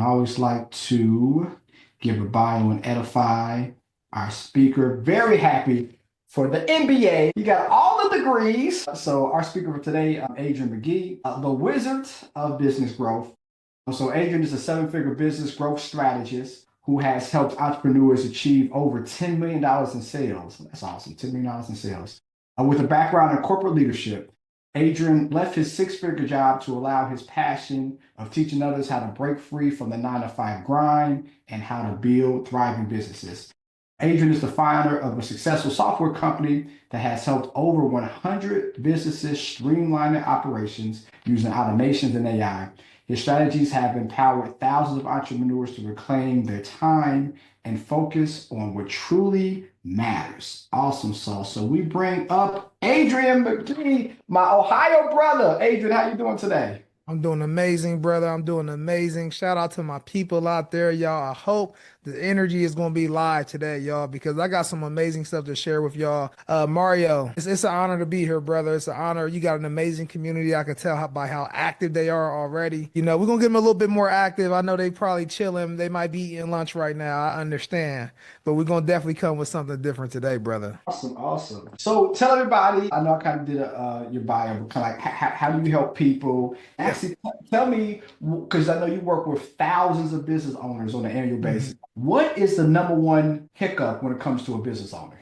I always like to give a bio and edify our speaker. Very happy for the MBA. He got all the degrees. So our speaker for today, Adrian McGee, the wizard of business growth. So Adrian is a seven-figure business growth strategist who has helped entrepreneurs achieve over $10 million in sales. That's awesome, $10 million in sales. With a background in corporate leadership, Adrian left his six-figure job to allow his passion of teaching others how to break free from the 9 to 5 grind and how to build thriving businesses. Adrian is the founder of a successful software company that has helped over 100 businesses streamline their operations using automations and AI. His strategies have empowered thousands of entrepreneurs to reclaim their time and focus on what truly matters. Awesome sauce. So we bring up Adrian McGee, my Ohio brother. Adrian, how you doing today? I'm doing amazing, brother. I'm doing amazing. Shout out to my people out there, y'all. I hope the energy is going to be live today, y'all, because I got some amazing stuff to share with y'all. Mario, it's an honor to be here, brother. It's an honor. You got an amazing community. I can tell by how active they are already. We're going to get them a little bit more active. I know they probably chilling. They might be eating lunch right now. I understand. But we're going to definitely come with something different today, brother. Awesome, awesome. So tell everybody, I know I kind of did your bio, but kind of like how do you help people? Yeah. Actually, tell me, because I know you work with thousands of business owners on an annual basis. Mhm. What is the number one hiccup when it comes to a business owner?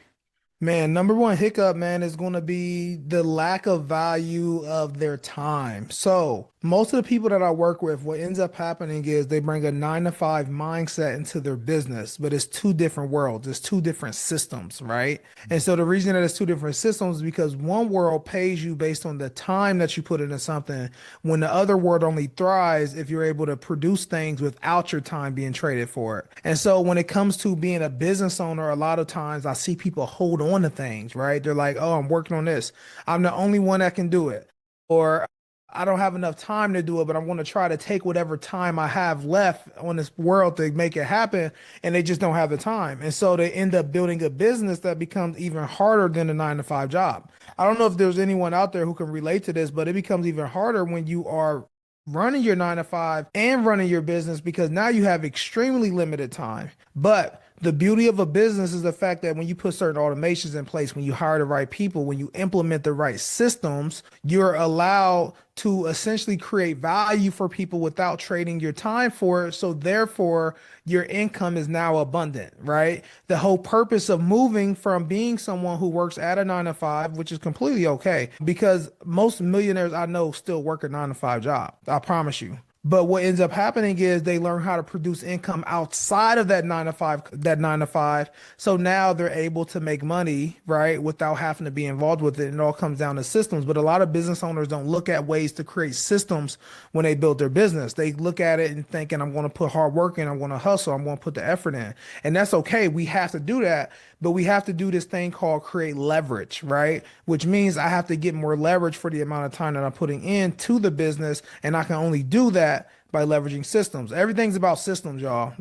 Man, number one hiccup, man, is going to be the lack of value of their time. So, most of the people that I work with, what ends up happening is they bring a 9 to 5 mindset into their business, but it's two different worlds, it's two different systems, right? And so, the reason that it's two different systems is because one world pays you based on the time that you put into something, when the other world only thrives if you're able to produce things without your time being traded for it. And so, when it comes to being a business owner, a lot of times I see people hold on to things, right? They're like, oh, I'm working on this. I'm the only one that can do it. Or I don't have enough time to do it, but I'm going to try to take whatever time I have left on this world to make it happen. And they just don't have the time. And so they end up building a business that becomes even harder than a 9 to 5 job. I don't know if there's anyone out there who can relate to this, but it becomes even harder when you are running your 9 to 5 and running your business because now you have extremely limited time. But the beauty of a business is the fact that when you put certain automations in place, when you hire the right people, when you implement the right systems, you're allowed to essentially create value for people without trading your time for it. So therefore, your income is now abundant, right? The whole purpose of moving from being someone who works at a 9 to 5, which is completely okay, because most millionaires I know still work a 9 to 5 job. I promise you. But what ends up happening is they learn how to produce income outside of that 9 to 5. So now they're able to make money, right, without having to be involved with it. It all comes down to systems. But a lot of business owners don't look at ways to create systems when they build their business. They look at it and thinking, I'm going to put hard work in, I'm going to hustle, I'm going to put the effort in. And that's okay. We have to do that. But we have to do this thing called create leverage, right? Which means I have to get more leverage for the amount of time that I'm putting into the business. And I can only do that by leveraging systems. Everything's about systems, y'all.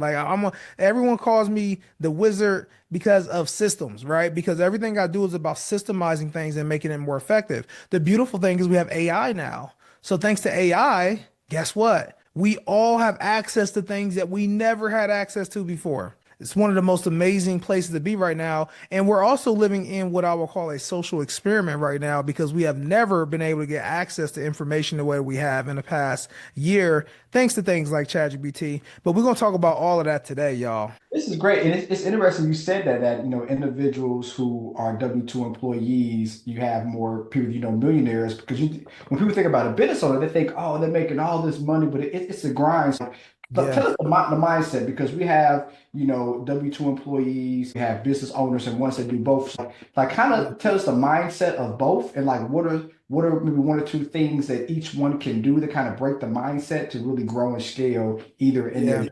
Everyone calls me the wizard because of systems, right? Because everything I do is about systemizing things and making it more effective. The beautiful thing is we have AI now. So thanks to AI, guess what? We all have access to things that we never had access to before. It's one of the most amazing places to be right now. And we're also living in what I will call a social experiment right now because we have never been able to get access to information the way we have in the past year, thanks to things like ChatGPT. But we're going to talk about all of that today, y'all. This is great, and it's interesting you said that individuals who are W-2 employees, you have more people, millionaires, because when people think about a business owner, they think, oh, they're making all this money, but it's a grind. So, but Yeah. tell us the mindset, because we have W-2 employees, we have business owners, and ones that do both. So, like, kind Yeah. of tell us the mindset of both, and like what are maybe one or two things that each one can do to kind of break the mindset to really grow and scale either in Yeah. their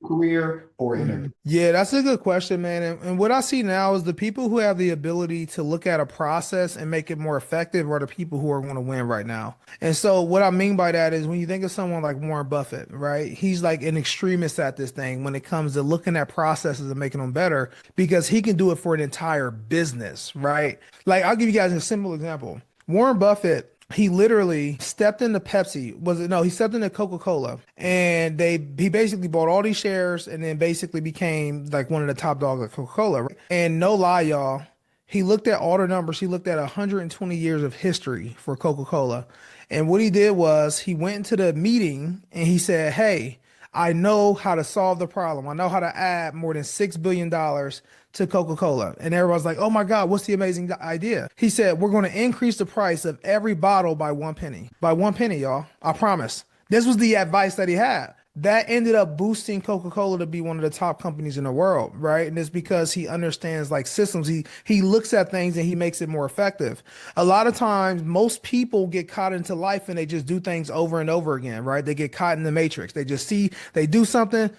career or in their. Yeah, that's a good question, man. And what I see now is the people who have the ability to look at a process and make it more effective are the people who are going to win right now. And so, what I mean by that is when you think of someone like Warren Buffett, right? He's like an extremist at this thing when it comes to looking at processes and making them better because he can do it for an entire business, right? Like, I'll give you guys a simple example. Warren Buffett he literally stepped into Pepsi. Was it no? He stepped into Coca-Cola, and he basically bought all these shares, and then basically became like one of the top dogs at Coca-Cola. Right? And no lie, y'all, he looked at all the numbers. He looked at 120 years of history for Coca-Cola, and what he did was he went into the meeting and he said, "Hey, I know how to solve the problem. I know how to add more than $6 billion to Coca-Cola." And everybody's like, "Oh my God, what's the amazing idea?" He said, "We're going to increase the price of every bottle by 1 penny. By 1 penny, y'all. I promise." This was the advice that he had. That ended up boosting Coca-Cola to be one of the top companies in the world, right? And it's because he understands like systems. He looks at things and he makes it more effective. A lot of times, most people get caught into life and they just do things over and over again, right? They get caught in the matrix. They just see they do something.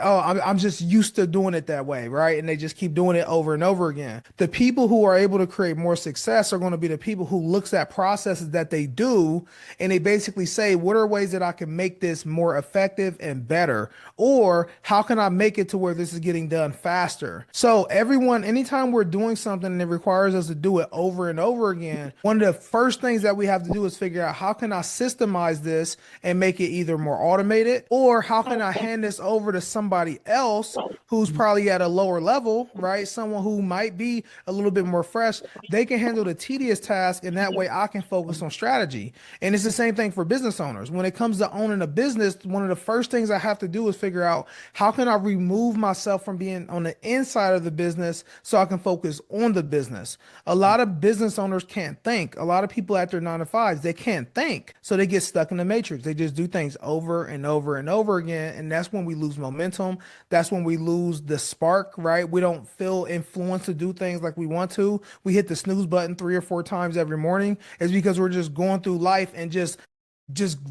I'm just used to doing it that way, right? And they just keep doing it over and over again. The people who are able to create more success are going to be the people who looks at processes that they do and they basically say, what are ways that I can make this more effective and better? Or how can I make it to where this is getting done faster? So everyone, anytime we're doing something and it requires us to do it over and over again, one of the first things that we have to do is figure out how can I systemize this and make it either more automated, or how can I hand this over to somebody else who's probably at a lower level, right? Someone who might be a little bit more fresh. They can handle the tedious task, and that way I can focus on strategy. And it's the same thing for business owners. When it comes to owning a business, one of the first things I have to do is figure out how can I remove myself from being on the inside of the business so I can focus on the business. A lot of business owners can't think. A lot of people at their 9 to 5s, they can't think. So they get stuck in the matrix. They just do things over and over and over again. And that's when we lose momentum. That's when we lose the spark, right? We don't feel influenced to do things like we want to. We hit the snooze button 3 or 4 times every morning. It's because we're just going through life and just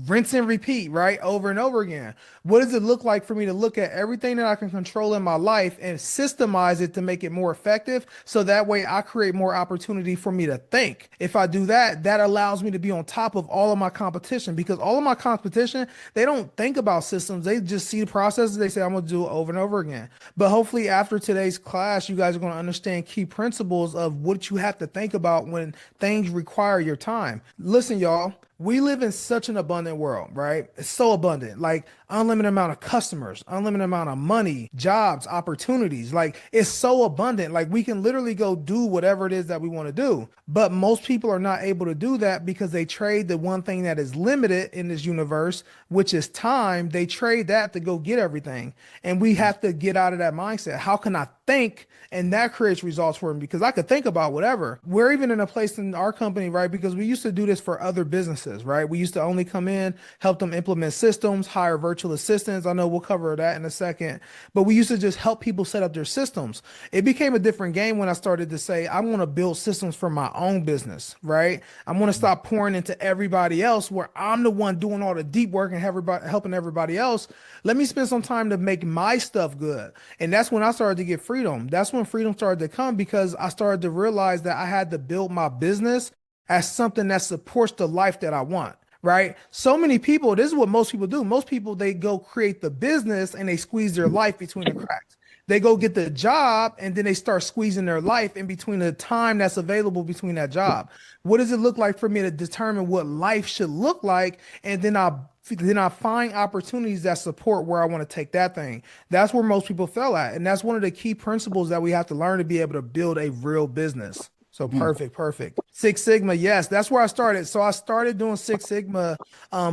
rinse and repeat, right? Over and over again. What does it look like for me to look at everything that I can control in my life and systemize it to make it more effective? So that way I create more opportunity for me to think. If I do that, that allows me to be on top of all of my competition, because all of my competition, they don't think about systems. They just see the processes. They say, I'm going to do it over and over again. But hopefully after today's class, you guys are going to understand key principles of what you have to think about when things require your time. Listen, y'all. We live in such an abundant world, right? It's so abundant, like unlimited amount of customers, unlimited amount of money, jobs, opportunities. Like it's so abundant. Like we can literally go do whatever it is that we want to do. But most people are not able to do that because they trade the one thing that is limited in this universe, which is time. They trade that to go get everything. And we have to get out of that mindset. How can I think? And that creates results for me, because I could think about whatever. We're even in a place in our company, right? Because we used to do this for other businesses, right? We used to only come in, help them implement systems, hire virtual assistants. I know we'll cover that in a second, but we used to just help people set up their systems. It became a different game when I started to say, I want to build systems for my own business, right? I'm going to stop pouring into everybody else where I'm the one doing all the deep work and helping everybody else. Let me spend some time to make my stuff good. And that's when I started to get freedom. That's when freedom started to come, because I started to realize that I had to build my business as something that supports the life that I want. Right. So many people, this is what most people do. Most people, they go create the business and they squeeze their life between the cracks. They go get the job and then they start squeezing their life in between the time that's available between that job. What does it look like for me to determine what life should look like? And then I find opportunities that support where I want to take that thing. That's where most people fail at. And that's one of the key principles that we have to learn to be able to build a real business. So perfect. Six Sigma, yes, that's where I started. So I started doing Six Sigma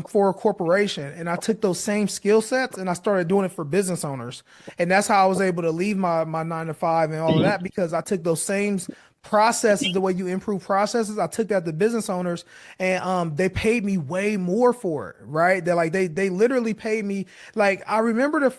for a corporation, and I took those same skill sets and I started doing it for business owners. And that's how I was able to leave my 9 to 5 and all of that, because I took those same processes, the way you improve processes. I took that to business owners, and they paid me way more for it, right? They literally paid me. Like I remember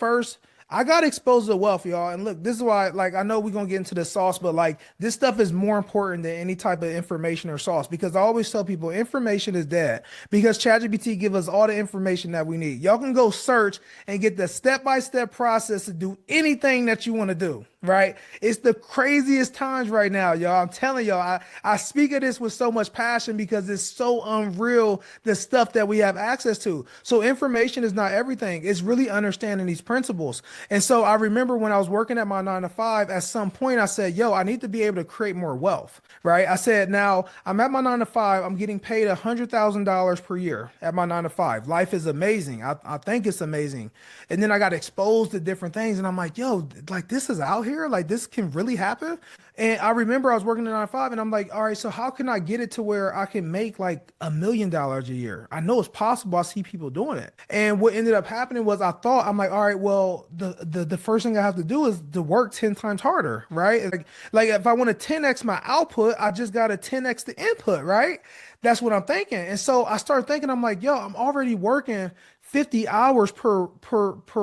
I got exposed to wealth, y'all. And look, this is why, like, I know we're going to get into the sauce, but like this stuff is more important than any type of information or sauce, because I always tell people information is dead, because ChatGPT give us all the information that we need. Y'all can go search and get the step-by-step process to do anything that you want to do. Right? It's the craziest times right now, y'all. I'm telling y'all, I speak of this with so much passion because it's so unreal, the stuff that we have access to. So information is not everything. It's really understanding these principles. And so I remember when I was working at my 9 to 5, at some point I said, yo, I need to be able to create more wealth, right? I said, now I'm at my 9 to 5, I'm getting paid $100,000 per year at my 9 to 5. Life is amazing. I think it's amazing. And then I got exposed to different things and I'm like, yo, like this is out here, like this can really happen. And I remember I was working at 9 to 5 and I'm like, all right, so how can I get it to where I can make like $1 million a year? I know it's possible. I see people doing it. And what ended up happening was I'm like, all right, well, the first thing I have to do is to work 10 times harder, right? Like if I want to 10x my output, I just got to 10x the input, right? That's what I'm thinking. And so I started thinking, I'm like, yo, I'm already working 50 hours per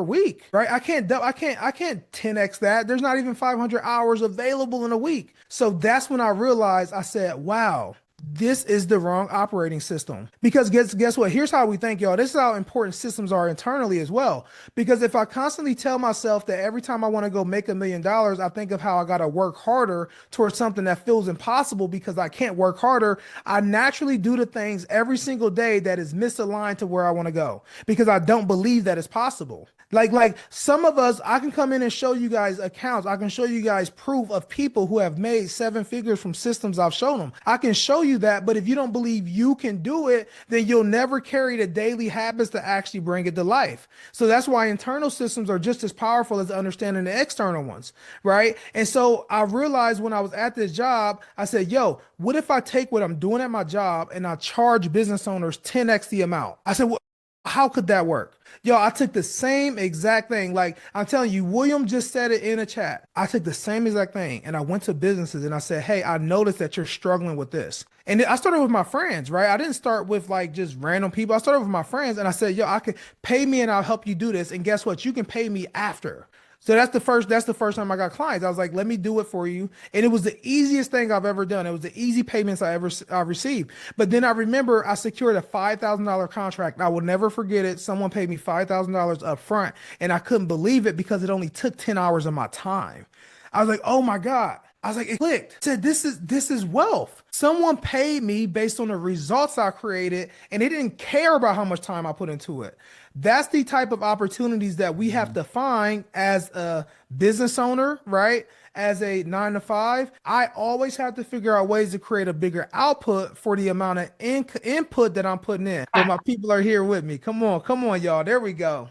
week, right? I can't 10x that. There's not even 500 hours available in a week. So that's when I realized, I said, wow, this is the wrong operating system. Because guess what? Here's how we think, y'all. This is how important systems are internally as well. Because if I constantly tell myself that every time I want to go make $1 million, I think of how I got to work harder towards something that feels impossible because I can't work harder, I naturally do the things every single day that is misaligned to where I want to go because I don't believe that it's possible. Like some of us, I can come in and show you guys accounts. I can show you guys proof of people who have made 7 figures from systems I've shown them. I can show you that, but if you don't believe you can do it, then you'll never carry the daily habits to actually bring it to life. So that's why internal systems are just as powerful as understanding the external ones, right? And so I realized when I was at this job, I said, yo, what if I take what I'm doing at my job and I charge business owners 10x the amount? I said, well, how could that work? Yo, I took the same exact thing. Like I'm telling you, William just said it in a chat. I took the same exact thing and I went to businesses and I said, hey, I noticed that you're struggling with this. And I started with my friends, right? I didn't start with like just random people. I started with my friends and I said, yo, I could pay me and I'll help you do this. And guess what? You can pay me after. So that's the first time I got clients. I was like, let me do it for you. And it was the easiest thing I've ever done. It was the easy payments I received. But then I remember I secured a $5,000 contract. I will never forget it. Someone paid me $5,000 up front and I couldn't believe it because it only took 10 hours of my time. I was like, oh my God. I was like, it clicked. I said, this is wealth. Someone paid me based on the results I created, and they didn't care about how much time I put into it. That's the type of opportunities that we have to find as a business owner, right? As a 9 to 5, I always have to figure out ways to create a bigger output for the amount of input that I'm putting in. So my people are here with me. Come on, y'all. There we go.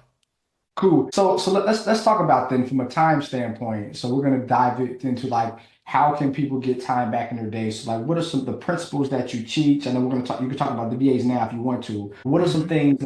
Cool. So let's talk about then from a time standpoint. So we're gonna dive into like how can people get time back in their day. So like what are some of the principles that you teach? And then we're gonna talk. You can talk about the VAs now if you want to. What are some Mhm. things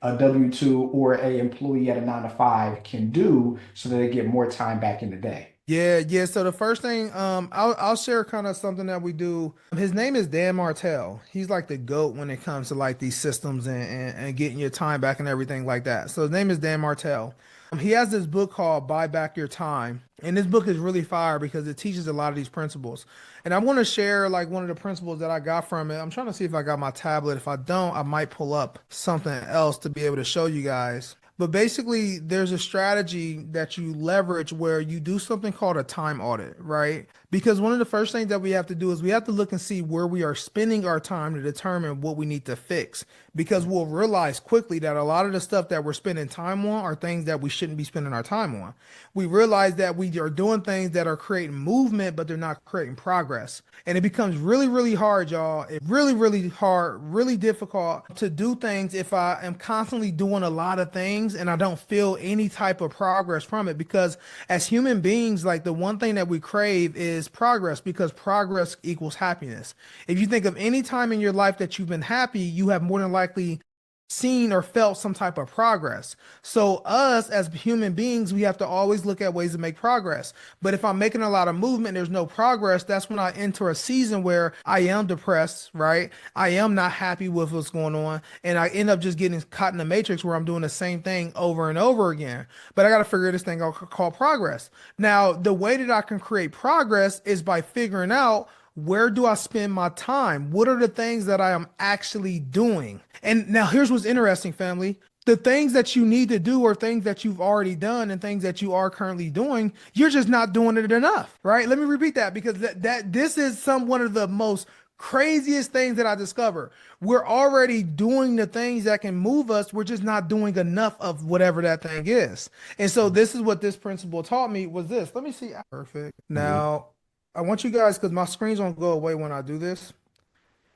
a W-2 or a employee at a 9 to 5 can do so that they get more time back in the day? Yeah, yeah. So the first thing, I'll share kind of something that we do. His name is Dan Martell. He's like the GOAT when it comes to like these systems and getting your time back and everything like that. So his name is Dan Martell. He has this book called Buy Back Your Time. And this book is really fire because it teaches a lot of these principles. And I want to share like one of the principles that I got from it. I'm trying to see if I got my tablet. If I don't, I might pull up something else to be able to show you guys. But basically, there's a strategy that you leverage where you do something called a time audit, right? Because one of the first things that we have to do is we have to look and see where we are spending our time to determine what we need to fix. Because we'll realize quickly that a lot of the stuff that we're spending time on are things that we shouldn't be spending our time on. We realize that we are doing things that are creating movement, but they're not creating progress. And it becomes really, really hard, y'all. It's really, really hard, really difficult to do things if I am constantly doing a lot of things and I don't feel any type of progress from it. Because as human beings, like the one thing that we crave is progress because progress equals happiness. If you think of any time in your life that you've been happy, you have more than likely seen or felt some type of progress. So us as human beings, we have to always look at ways to make progress. But if I'm making a lot of movement, there's no progress, that's when I enter a season where I am depressed, right? I am not happy with what's going on. And I end up just getting caught in the matrix where I'm doing the same thing over and over again. But I got to figure this thing out called progress. Now, the way that I can create progress is by figuring out where do I spend my time? What are the things that I am actually doing? And now here's what's interesting, family. The things that you need to do are things that you've already done and things that you are currently doing. You're just not doing it enough, right? Let me repeat that because that this is one of the most Craziest things that I discover. We're already doing the things that can move us. We're just not doing enough of whatever that thing is. And so this is what this principle taught me was this. Let me see. Perfect. Mhm. Now, I want you guys, because my screens don't go away when I do this.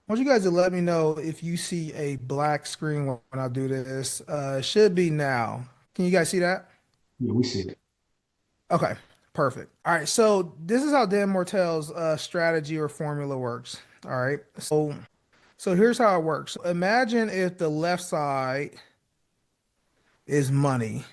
I want you guys to let me know if you see a black screen when I do this. It should be now. Can you guys see that? Yeah, we see it. Okay, perfect. All right, so this is how Dan Mortel's strategy or formula works. All right, so here's how it works. Imagine if the left side is money,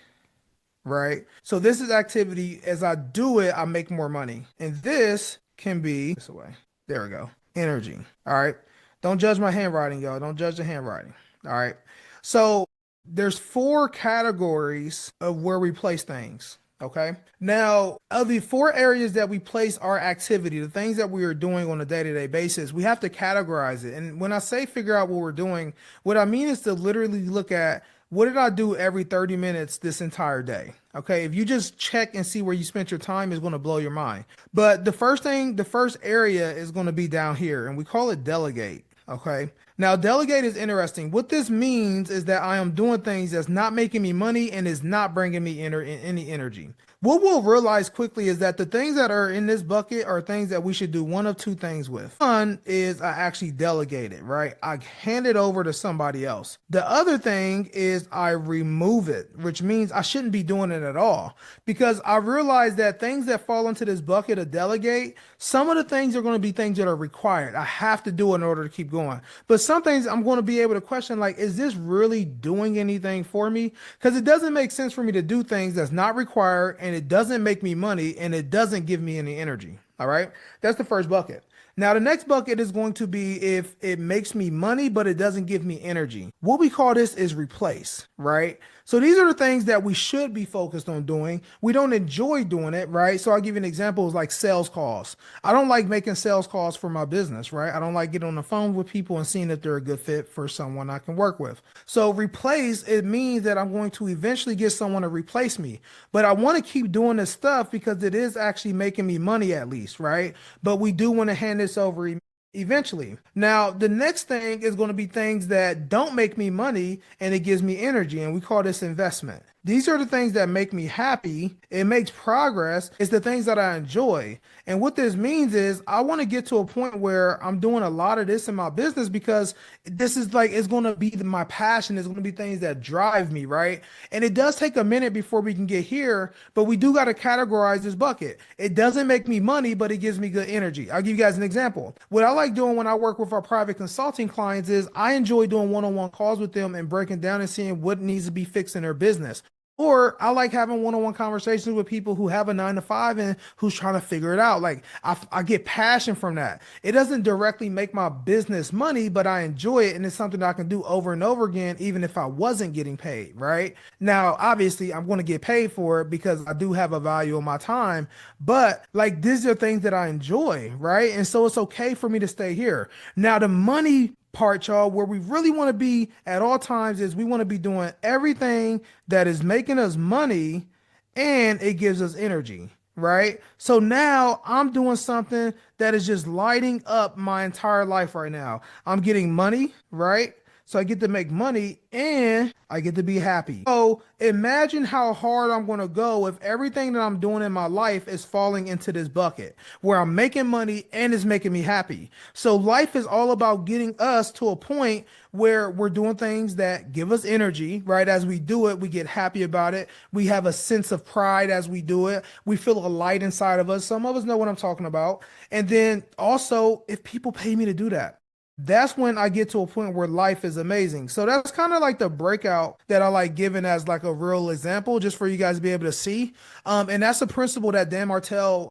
right? So this is activity. As I do it, I make more money, and this can be this way. There we go. Energy. All right. Don't judge my handwriting, y'all. Don't judge the handwriting. All right. So there's four categories of where we place things. Okay. Now, of the four areas that we place our activity, the things that we are doing on a day-to-day basis, we have to categorize it. And when I say figure out what we're doing, what I mean is to literally look at what did I do every 30 minutes this entire day? Okay. If you just check and see where you spent your time, is going to blow your mind. But the first thing, the first area is going to be down here, and we call it delegate. Okay. Now, delegate is interesting. What this means is that I am doing things that's not making me money and is not bringing me any energy. What we'll realize quickly is that the things that are in this bucket are things that we should do one of two things with. One is I actually delegate it, right? I hand it over to somebody else. The other thing is I remove it, which means I shouldn't be doing it at all because I realize that things that fall into this bucket of delegate, some of the things are going to be things that are required. I have to do in order to keep going. But some things I'm going to be able to question, like, is this really doing anything for me? Because it doesn't make sense for me to do things that's not required and it doesn't make me money and it doesn't give me any energy. All right. That's the first bucket. Now, the next bucket is going to be if it makes me money, but it doesn't give me energy. What we call this is replace, right? So these are the things that we should be focused on doing. We don't enjoy doing it, right? So I'll give you an example, like sales calls. I don't like making sales calls for my business, right? I don't like getting on the phone with people and seeing if they're a good fit for someone I can work with. So replace, it means that I'm going to eventually get someone to replace me. But I want to keep doing this stuff because it is actually making me money at least, right? But we do want to hand this over eventually. Now, the next thing is going to be things that don't make me money and it gives me energy, and we call this investment. These are the things that make me happy. It makes progress. It's the things that I enjoy. And what this means is I want to get to a point where I'm doing a lot of this in my business because this is like, it's going to be my passion. It's going to be things that drive me, right? And it does take a minute before we can get here, but we do got to categorize this bucket. It doesn't make me money, but it gives me good energy. I'll give you guys an example. What I like doing when I work with our private consulting clients is I enjoy doing one-on-one calls with them and breaking down and seeing what needs to be fixed in their business. Or I like having one-on-one conversations with people who have a 9 to 5 and who's trying to figure it out. Like I get passion from that. It doesn't directly make my business money, but I enjoy it. And it's something that I can do over and over again, even if I wasn't getting paid, right? Now, obviously I'm going to get paid for it because I do have a value of my time, but like these are things that I enjoy, right? And so it's okay for me to stay here. Now, the money part, y'all, where we really want to be at all times is we want to be doing everything that is making us money and it gives us energy, right? So now I'm doing something that is just lighting up my entire life right now. I'm getting money, right? So I get to make money and I get to be happy. So imagine how hard I'm going to go if everything that I'm doing in my life is falling into this bucket where I'm making money and it's making me happy. So life is all about getting us to a point where we're doing things that give us energy, right? As we do it, we get happy about it. We have a sense of pride as we do it. We feel a light inside of us. Some of us know what I'm talking about. And then also, if people pay me to do that, that's when I get to a point where life is amazing. So that's kind of like the breakout that I like giving as like a real example, just for you guys to be able to see. And that's a principle that Dan Martell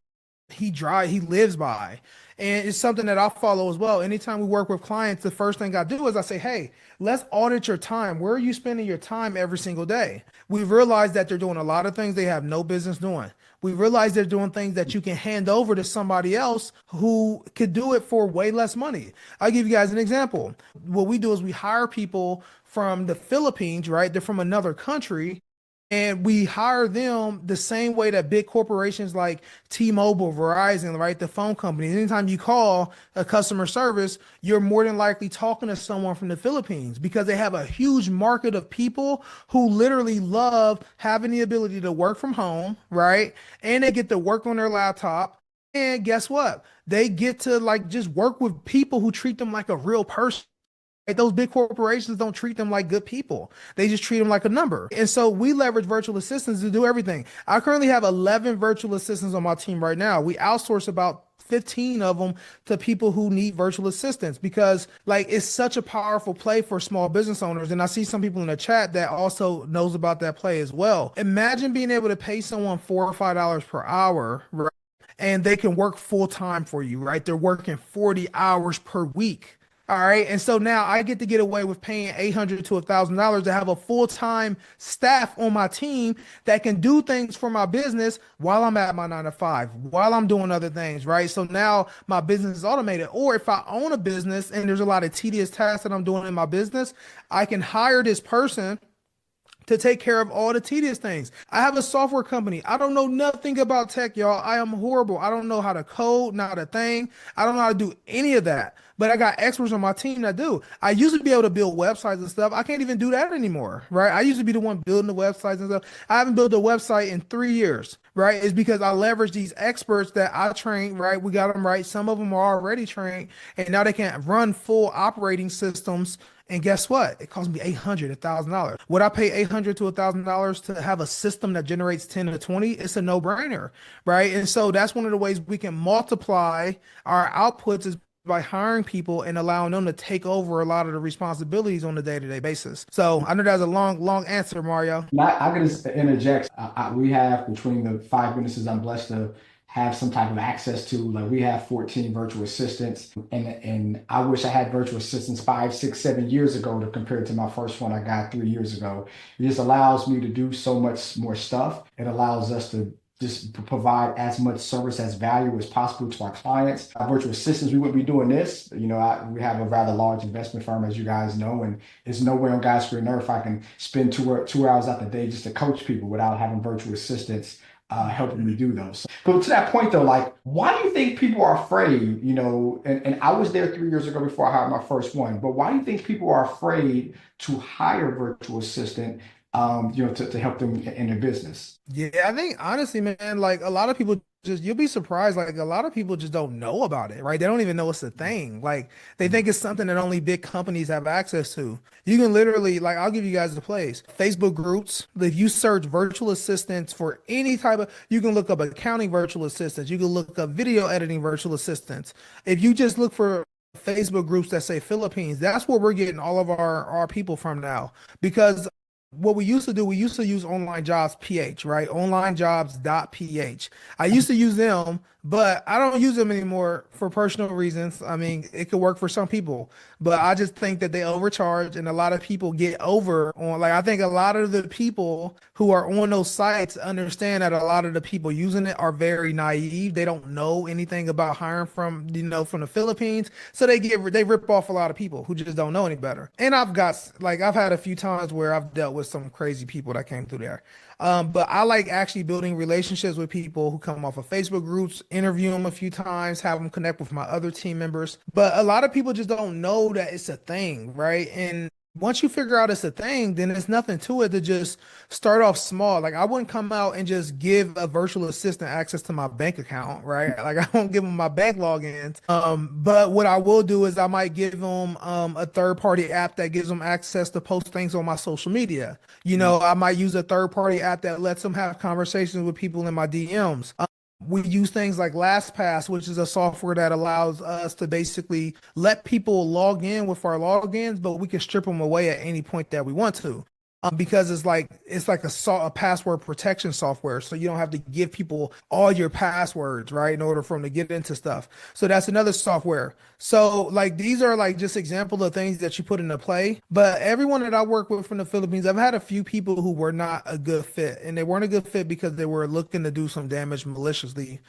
he lives by. And it's something that I follow as well. Anytime we work with clients, the first thing I do is I say, hey, let's audit your time. Where are you spending your time every single day? We've realized that they're doing a lot of things they have no business doing. We realize they're doing things that you can hand over to somebody else who could do it for way less money. I'll give you guys an example. What we do is we hire people from the Philippines, right? They're from another country and we hire them the same way that big corporations like T-Mobile, Verizon, right, the phone companies. Anytime you call a customer service, you're more than likely talking to someone from the Philippines because they have a huge market of people who literally love having the ability to work from home, right? And they get to work on their laptop. And guess what? They get to like just work with people who treat them like a real person. Like those big corporations don't treat them like good people. They just treat them like a number. And so we leverage virtual assistants to do everything. I currently have 11 virtual assistants on my team right now. We outsource about 15 of them to people who need virtual assistants because like it's such a powerful play for small business owners. And I see some people in the chat that also knows about that play as well. Imagine being able to pay someone $4 or $5 per hour, right? And they can work full time for you, right? They're working 40 hours per week. All right. And so now I get away with paying $800 to $1,000 to have a full-time staff on my team that can do things for my business while I'm at my 9 to 5, while I'm doing other things, right? So now my business is automated. Or if I own a business and there's a lot of tedious tasks that I'm doing in my business, I can hire this person to take care of all the tedious things. I have a software company. I don't know nothing about tech, y'all. I am horrible. I don't know how to code, not a thing. I don't know how to do any of that. But I got experts on my team that do. I used to be able to build websites and stuff. I can't even do that anymore, right? I used to be the one building the websites and stuff. I haven't built a website in 3 years, right? It's because I leverage these experts that I trained, right? We got them right. Some of them are already trained, and now they can run full operating systems. And guess what? It cost me 800, $1,000. Would I pay 800 to $1,000 to have a system that generates 10 to 20? It's a no-brainer, right? And so that's one of the ways we can multiply our outputs is by hiring people and allowing them to take over a lot of the responsibilities on a day-to-day basis. So I know that's a long, long answer, Mario. I'm going to interject. We have between the five businesses I'm blessed to have some type of access to. Like we have 14 virtual assistants, and I wish I had virtual assistants 5, 6, 7 years ago to compare to my first one I got 3 years ago. It just allows me to do so much more stuff. It allows us to just provide as much service as value as possible to our clients. Our virtual assistants, we wouldn't be doing this. We have a rather large investment firm, as you guys know, and it's nowhere on God's green earth I can spend 2 hours out the day just to coach people without having virtual assistants helping me do those. But to that point, though, like, why do you think people are afraid? And I was there 3 years ago before I hired my first one, but why do you think people are afraid to hire a virtual assistant, to help them in their business? Yeah, I think honestly, man, like a lot of people just you'll be surprised. Like a lot of people just don't know about it, right? They don't even know it's a thing. Like they think it's something that only big companies have access to. You can literally, like, I'll give you guys the place. Facebook groups. If you search virtual assistants for any type of, you can look up accounting virtual assistants. You can look up video editing virtual assistants. If you just look for Facebook groups that say Philippines, that's where we're getting all of our people from now. Because what we used to do, we used to use online jobs PH, right? Onlinejobs.ph. I used to use them, but I don't use them anymore for personal reasons. I mean, it could work for some people, but I just think that they overcharge and a lot of people get over on, like, I think a lot of the people who are on those sites understand that a lot of the people using it are very naive. They don't know anything about hiring from the Philippines. So they rip off a lot of people who just don't know any better. And I've had a few times where I've dealt with some crazy people that came through there. But I like actually building relationships with people who come off of Facebook groups, interview them a few times, have them connect with my other team members. But a lot of people just don't know that it's a thing, right? And once you figure out it's a thing, then there's nothing to it to just start off small. Like I wouldn't come out and just give a virtual assistant access to my bank account, right? Like I won't give them my bank logins. But what I will do is I might give them a third party app that gives them access to post things on my social media. I might use a third party app that lets them have conversations with people in my DMs. We use things like LastPass, which is a software that allows us to basically let people log in with our logins, but we can strip them away at any point that we want to. Because it's like a password protection software, so you don't have to give people all your passwords, right, in order for them to get into stuff. So that's another software. So like these are like just examples of things that you put into play. But everyone that I work with from the Philippines, I've had a few people who were not a good fit, and they weren't a good fit because they were looking to do some damage maliciously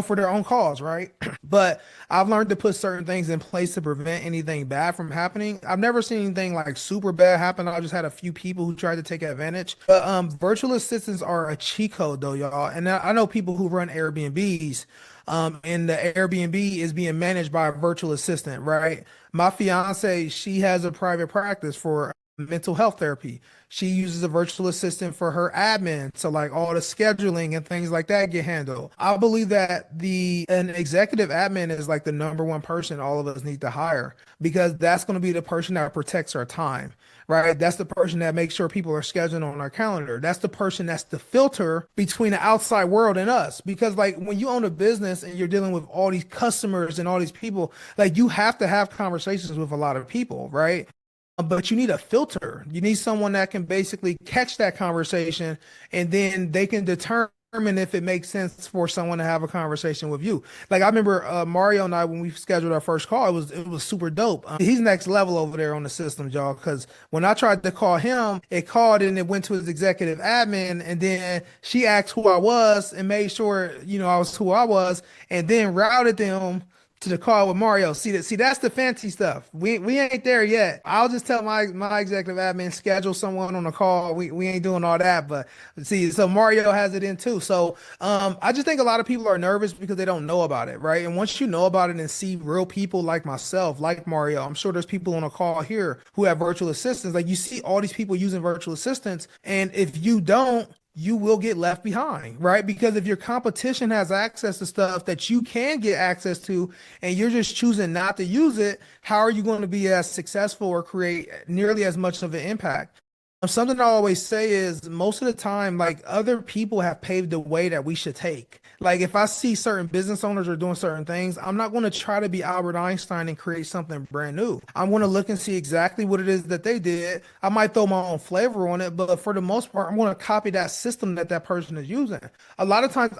for their own cause, right? But I've learned to put certain things in place to prevent anything bad from happening. I've never seen anything like super bad happen. I just had a few people who tried to take advantage. But virtual assistants are a cheat code though, y'all. And I know people who run Airbnbs, and the Airbnb is being managed by a virtual assistant, right? My fiance, she has a private practice for mental health therapy. She uses a virtual assistant for her admin, so like all the scheduling and things like that get handled. I believe that the an executive admin is like the number one person all of us need to hire, because that's going to be the person that protects our time, right? That's the person that makes sure people are scheduled on our calendar. That's the person that's the filter between the outside world and us. Because like when you own a business and you're dealing with all these customers and all these people, like you have to have conversations with a lot of people, right? But you need a filter. You need someone that can basically catch that conversation, and then they can determine if it makes sense for someone to have a conversation with you. Like I remember Mario and I, when we scheduled our first call, it was super dope. He's next level over there on the systems, y'all. Because when I tried to call him, it called and it went to his executive admin, and then she asked who I was and made sure I was who I was, and then routed them to the call with Mario. See that's the fancy stuff. We ain't there yet. I'll just tell my executive admin schedule someone on the call. We ain't doing all that, but see, so Mario has it in too. So I just think a lot of people are nervous because they don't know about it, right? And once you know about it and see real people like myself, like Mario, I'm sure there's people on a call here who have virtual assistants. Like you see all these people using virtual assistants, and if you don't, you will get left behind, right? Because if your competition has access to stuff that you can get access to and you're just choosing not to use it, how are you going to be as successful or create nearly as much of an impact? Something I always say is most of the time, like other people have paved the way that we should take. Like if I see certain business owners are doing certain things, I'm not going to try to be Albert Einstein and create something brand new. I'm going to look and see exactly what it is that they did. I might throw my own flavor on it, but for the most part, I'm going to copy that system that that person is using. A lot of times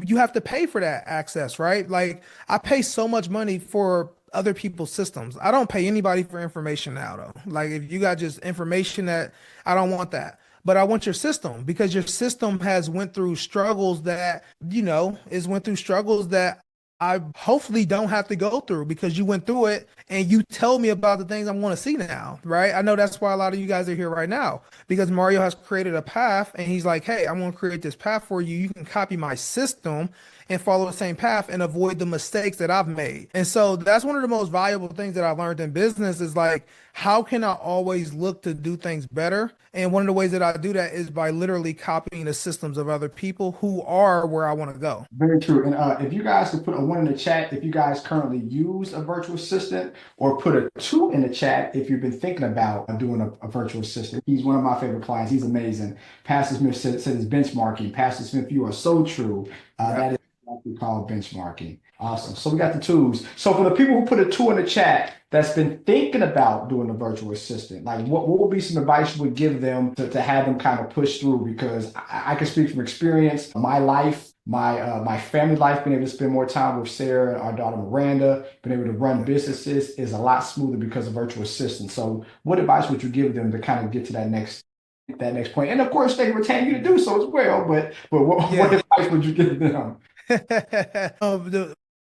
you have to pay for that access, right? Like I pay so much money for other people's systems. I don't pay anybody for information now though. Like if you got just information that I don't want that. But I want your system because your system has went through struggles that, is went through struggles that I hopefully don't have to go through because you went through it and you tell me about the things I want to see now, right? I know that's why a lot of you guys are here right now because Mario has created a path and he's like, hey, I'm going to create this path for you. You can copy my system and follow the same path and avoid the mistakes that I've made. And so that's one of the most valuable things that I've learned in business is like, how can I always look to do things better? And one of the ways that I do that is by literally copying the systems of other people who are where I want to go. Very true. And if you guys could put a one in the chat if you guys currently use a virtual assistant, or put a two in the chat if you've been thinking about doing a virtual assistant. He's one of my favorite clients. He's amazing. Pastor Smith said it's benchmarking. Pastor Smith, you are so true. That is what we call benchmarking. Awesome. So we got the twos. So for the people who put a two in the chat that's been thinking about doing a virtual assistant, like what would be some advice you would give them to have them kind of push through? Because I can speak from experience. My life, my family life, being able to spend more time with Sarah, our daughter Miranda, being able to run businesses is a lot smoother because of virtual assistants. So what advice would you give them to kind of get to that next point? And of course, they retain you to do so as well. But what Yeah. advice would you give them?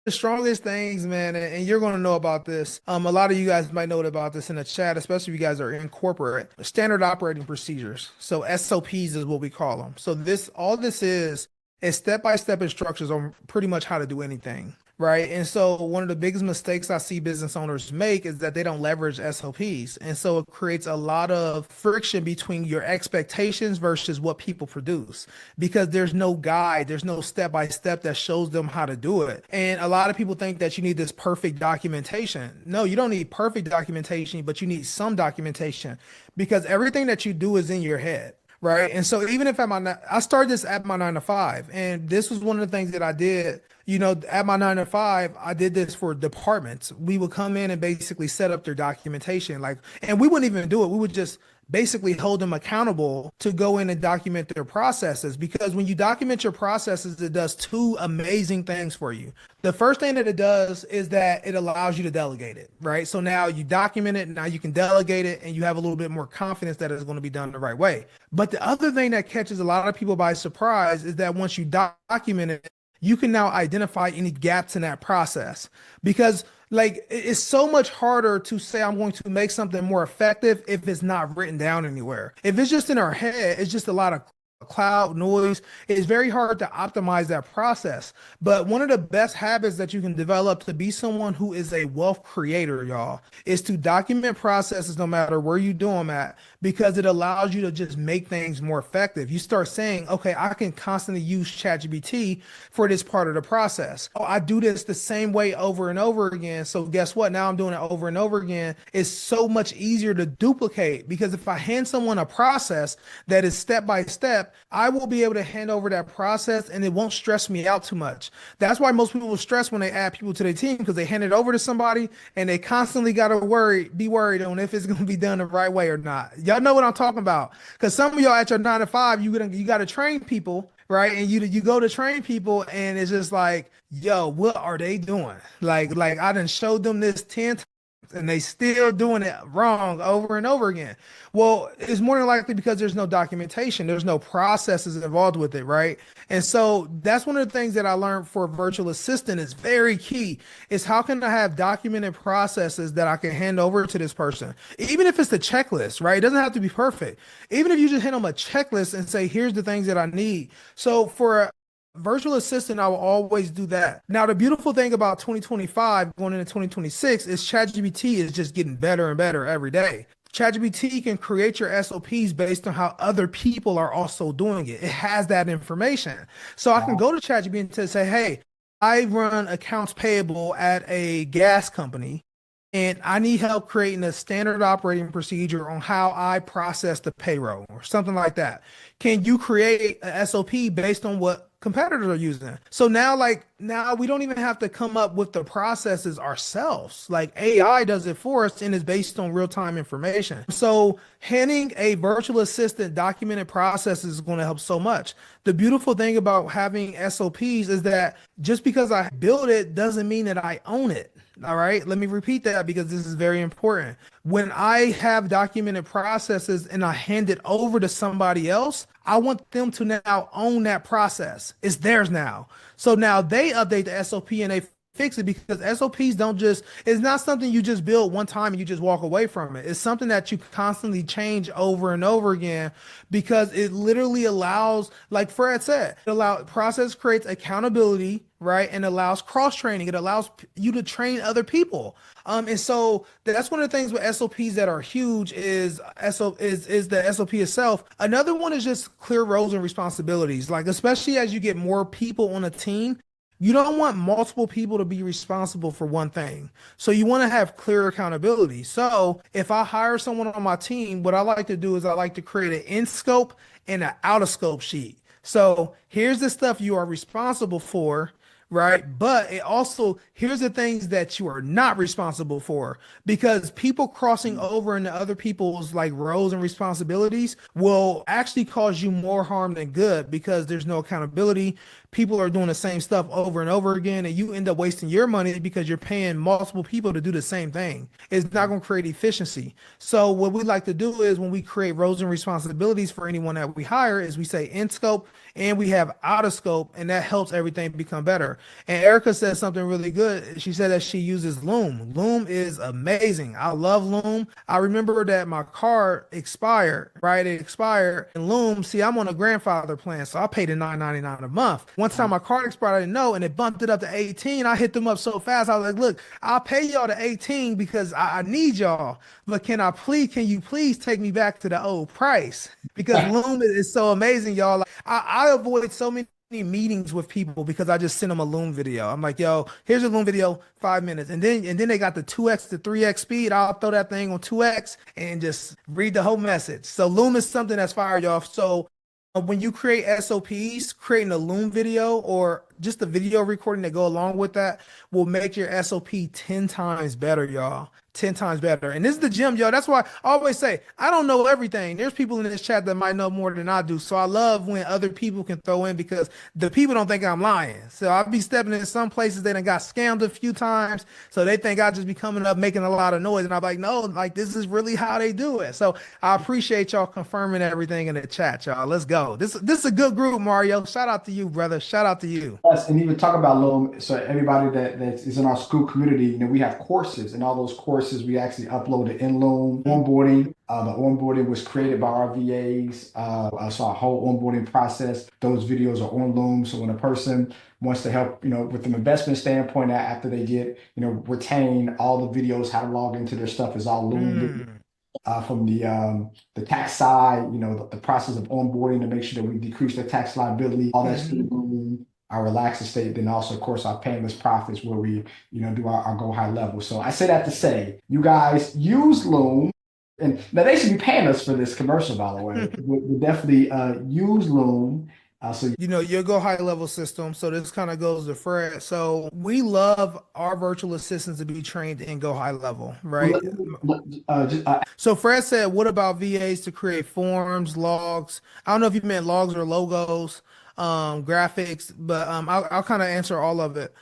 The strongest things, man, and you're going to know about this. A lot of you guys might know about this in the chat, especially if you guys are in corporate. Standard operating procedures. So SOPs is what we call them. So all this is step-by-step instructions on pretty much how to do anything. Right. And so one of the biggest mistakes I see business owners make is that they don't leverage SOPs. And so it creates a lot of friction between your expectations versus what people produce because there's no guide, there's no step by step that shows them how to do it. And a lot of people think that you need this perfect documentation. No, you don't need perfect documentation, but you need some documentation because everything that you do is in your head. Right. And so even if I started this at my 9 to 5, and this was one of the things that I did, at my 9 to 5, I did this for departments. We would come in and basically set up their documentation, and we wouldn't even do it. We would just basically hold them accountable to go in and document their processes. Because when you document your processes, it does two amazing things for you. The first thing that it does is that it allows you to delegate it, right? So now you document it, now you can delegate it, and you have a little bit more confidence that it's going to be done the right way. But the other thing that catches a lot of people by surprise is that once you document it, you can now identify any gaps in that process because like it's so much harder to say I'm going to make something more effective if it's not written down anywhere. If it's just in our head, it's just a lot of cloud noise. It's very hard to optimize that process. But one of the best habits that you can develop to be someone who is a wealth creator, y'all, is to document processes no matter where you do them at, because it allows you to just make things more effective. You start saying, okay, I can constantly use ChatGPT for this part of the process. Oh, I do this the same way over and over again. So guess what? Now I'm doing it over and over again. It's so much easier to duplicate because if I hand someone a process that is step by step, I will be able to hand over that process and it won't stress me out too much. That's why most people will stress when they add people to their team because they hand it over to somebody and they constantly got to be worried on if it's going to be done the right way or not. Y'all know what I'm talking about. Because some of y'all at your 9 to 5, you got to train people, right? And you go to train people and it's just like, yo, what are they doing? Like I done showed them this 10 times and they still doing it wrong over and over again. Well, it's more than likely because there's no documentation, there's no processes involved with it, right? And so that's one of the things that I learned for virtual assistant is very key is how can I have documented processes that I can hand over to this person, even if it's the checklist, right? It doesn't have to be perfect. Even if you just hand them a checklist and say, here's the things that I need. So for virtual assistant, I will always do that. Now, the beautiful thing about 2025 going into 2026 is ChatGPT is just getting better and better every day. ChatGPT can create your SOPs based on how other people are also doing it. It has that information. So I can go to ChatGPT and say, hey, I run accounts payable at a gas company and I need help creating a standard operating procedure on how I process the payroll or something like that. Can you create a SOP based on what competitors are using? So now we don't even have to come up with the processes ourselves. Like AI does it for us and is based on real-time information. So handing a virtual assistant documented processes is going to help so much. The beautiful thing about having SOPs is that just because I build it doesn't mean that I own it. All right, let me repeat that because this is very important. When I have documented processes and I hand it over to somebody else, I want them to now own that process. It's theirs now. So now they update the SOP and they fix it because SOPs don't just, it's not something you just build one time and you just walk away from it. It's something that you constantly change over and over again because it literally allows, like Fred said, process creates accountability, right? And allows cross training. It allows you to train other people. And so that's one of the things with SOPs that are huge is the SOP itself. Another one is just clear roles and responsibilities. Like especially as you get more people on a team, you don't want multiple people to be responsible for one thing. So you want to have clear accountability. So if I hire someone on my team, what I like to do is I like to create an in scope and an out of scope sheet. So here's the stuff you are responsible for, right? But it also, here's the things that you are not responsible for because people crossing over into other people's like roles and responsibilities will actually cause you more harm than good because there's no accountability. People are doing the same stuff over and over again, and you end up wasting your money because you're paying multiple people to do the same thing. It's not going to create efficiency. So what we like to do is when we create roles and responsibilities for anyone that we hire is we say in scope and we have out of scope, and that helps everything become better. And Erica said something really good. She said that she uses Loom. Loom is amazing. I love Loom. I remember that my card expired, right? It expired. And Loom, see, I'm on a grandfather plan, so I paid $9.99 a month. One time my card expired, I didn't know, and it bumped it up to 18. I hit them up so fast. I was like, look, I'll pay y'all to 18 because I need y'all. But can you please take me back to the old price? Because Loom is so amazing, y'all. Like, I avoid so many meetings with people because I just send them a Loom video. I'm like, yo, here's a Loom video, 5 minutes. And then they got the 2x to 3x speed. I'll throw that thing on 2x and just read the whole message. So Loom is something that's fired y'all. So when you create SOPs, creating a Loom video or just a video recording that go along with that will make your SOP 10 times better, y'all. 10 times better. And this is the gym, yo. That's why I always say, I don't know everything. There's people in this chat that might know more than I do. So I love when other people can throw in because the people don't think I'm lying. So I'll be stepping in some places they done got scammed a few times. So they think I just be coming up making a lot of noise. And I'm like, no, like this is really how they do it. So I appreciate y'all confirming everything in the chat, y'all. Let's go. This is a good group, Mario. Shout out to you, brother. Shout out to you. Yes, and even talk about Loom. So everybody that is in our school community, we have courses, and all those courses we actually uploaded in Loom. Onboarding, the onboarding was created by our VAs. So our whole onboarding process, those videos are on Loom. So when a person wants to help, with an investment standpoint, after they get, retain all the videos, how to log into their stuff is all Loom Mm. from the tax side, the process of onboarding to make sure that we decrease the tax liability, all that's Hmm. through our relaxed estate. Then also, of course, our painless profits where we, do our go high level. So I say that to say, you guys use Loom. And now they should be paying us for this commercial, by the way. We definitely use Loom. So Your go high level system. So this kind of goes to Fred. So we love our virtual assistants to be trained in go high level, right? just, So Fred said, what about VAs to create forms, logs? I don't know if you meant logs or logos, graphics, but I'll kind of answer all of it.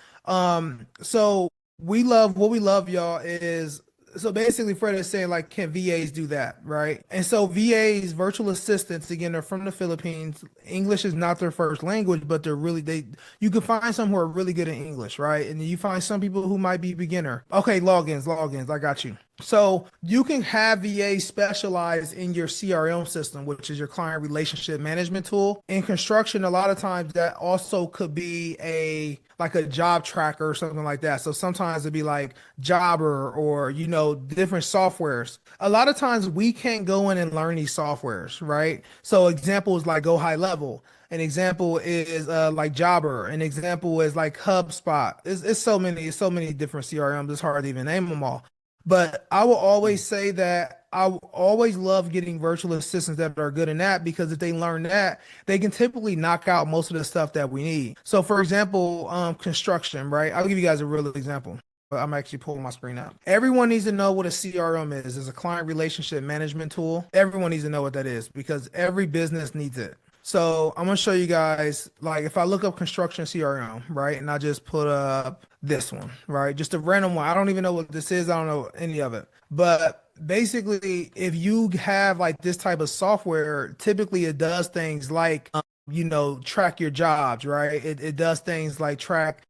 So what we love, y'all, is so basically Fred is saying like, can VAs do that, right? And so VAs, virtual assistants, again, they're from the Philippines. English is not their first language, but they you can find some who are really good in English, right? And you find some people who might be beginner. Okay, logins, I got you. So you can have VA specialize in your CRM system, which is your client relationship management tool. In construction, a lot of times that also could be a job tracker or something like that. So sometimes it'd be like Jobber or different softwares. A lot of times we can't go in and learn these softwares, right? So examples like Go High Level. An example is like Jobber. An example is like HubSpot. It's so many different CRMs. It's hard to even name them all. But I will always say that I will always love getting virtual assistants that are good in that because if they learn that, they can typically knock out most of the stuff that we need. So, for example, construction, right? I'll give you guys a real example. I'm actually pulling my screen up. Everyone needs to know what a CRM is. It's a client relationship management tool. Everyone needs to know what that is because every business needs it. So I'm gonna show you guys, like if I look up construction CRM, right? And I just put up this one, right? Just a random one. I don't even know what this is. I don't know any of it. But basically, if you have like this type of software, typically it does things like track your jobs, right? It does things like track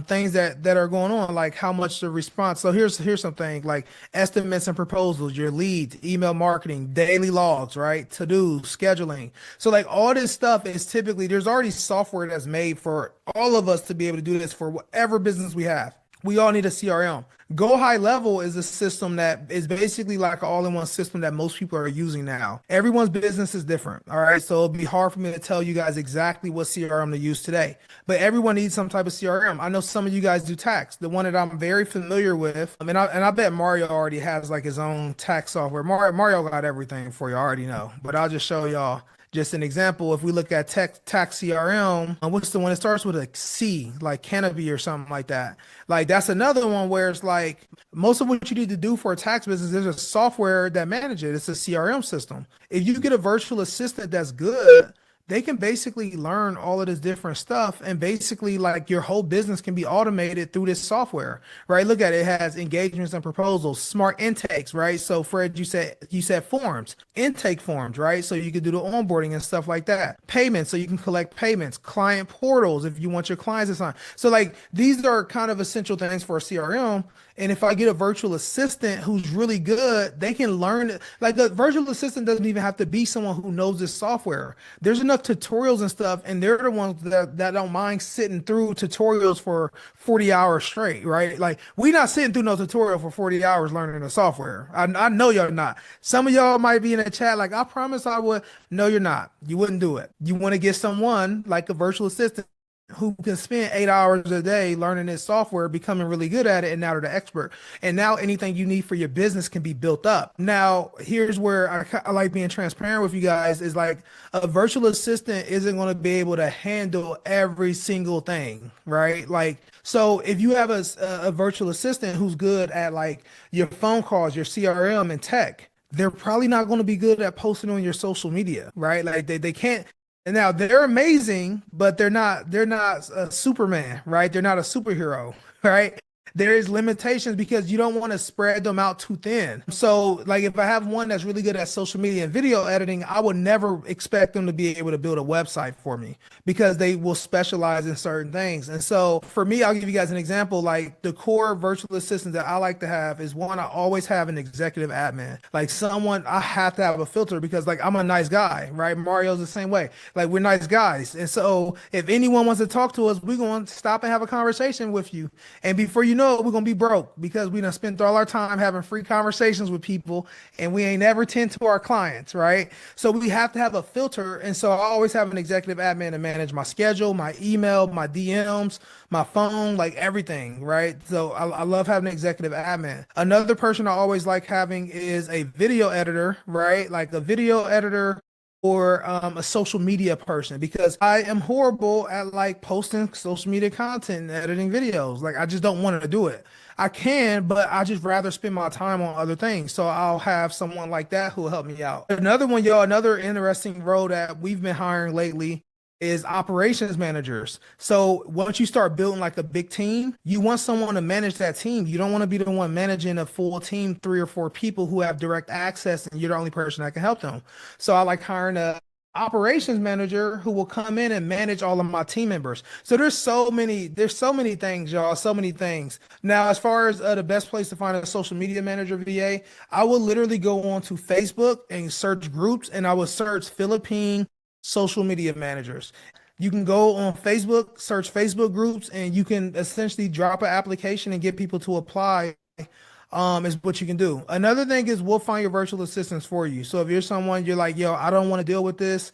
things that are going on, like how much the response. So here's something like estimates and proposals, your leads, email marketing, daily logs, right? To-do, scheduling. So like all this stuff is typically there's already software that's made for all of us to be able to do this for whatever business we have. We all need a CRM. Go High Level is a system that is basically like an all-in-one system that most people are using now. Everyone's business is different. All right. So it'll be hard for me to tell you guys exactly what CRM to use today. But everyone needs some type of CRM. I know some of you guys do tax. The one that I'm very familiar with, and I bet Mario already has like his own tax software. Mario got everything for you. I already know. But I'll just show y'all just an example. If we look at tax CRM, what's the one that starts with a C, like Canopy or something like that? Like that's another one where it's like most of what you need to do for a tax business, there's a software that manages it. It's a CRM system. If you get a virtual assistant that's good, they can basically learn all of this different stuff and basically like your whole business can be automated through this software, right? Look at it. It has engagements and proposals, smart intakes, right? So Fred, you said forms, intake forms, right? So you could do the onboarding and stuff like that. Payments, so you can collect payments, client portals if you want your clients to sign. So like these are kind of essential things for a CRM. And if I get a virtual assistant who's really good, they can learn it. Like the virtual assistant doesn't even have to be someone who knows this software. There's enough tutorials and stuff, and they're the ones that don't mind sitting through tutorials for 40 hours straight, right? Like we not sitting through no tutorial for 40 hours learning the software. I know y'all not. Some of y'all might be in the chat like, I promise I would. No, you're not. You wouldn't do it. You want to get someone like a virtual assistant who can spend 8 hours a day learning this software, becoming really good at it, and now they're the expert. And now anything you need for your business can be built up. Now, here's where I like being transparent with you guys is like a virtual assistant isn't going to be able to handle every single thing, right? Like, so if you have a virtual assistant who's good at like your phone calls, your CRM and tech, they're probably not going to be good at posting on your social media, right? Like they can't, and now they're amazing, but they're not a Superman, right? They're not a superhero, right? there is limitations because you don't want to spread them out too thin. So like if I have one that's really good at social media and video editing, I would never expect them to be able to build a website for me because they will specialize in certain things. And so for me, I'll give you guys an example. Like the core virtual assistant that I like to have is one, I always have an executive admin. Like someone, I have to have a filter because like I'm a nice guy, right? Mario's the same way. Like we're nice guys. And so if anyone wants to talk to us, we're going to stop and have a conversation with you. And before you know it, we're going to be broke because we done spent all our time having free conversations with people and we ain't ever tend to our clients, right? So we have to have a filter. And so I always have an executive admin to manage my schedule, my email, my DMs, my phone, like everything, right? So I love having an executive admin. Another person I always like having is a video editor, right? Like a video editor or a social media person because I am horrible at like posting social media content and editing videos. Like I just don't want to do it. I can, but I just rather spend my time on other things. So I'll have someone like that who will help me out. Another one, y'all, another interesting role that we've been hiring lately is operations managers. So once you start building like a big team, you want someone to manage that team. You don't want to be the one managing a full team, 3 or 4 people who have direct access and you're the only person that can help them. So I like hiring a operations manager who will come in and manage all of my team members. So there's so many things, y'all, so many things. Now, as far as the best place to find a social media manager VA, I will literally go on to Facebook and search groups and I will search Philippine social media managers. You can go on Facebook, search Facebook groups, and you can essentially drop an application and get people to apply. Is what you can do. Another thing is we'll find your virtual assistants for you. So if you're someone you're like, yo, I don't want to deal with this,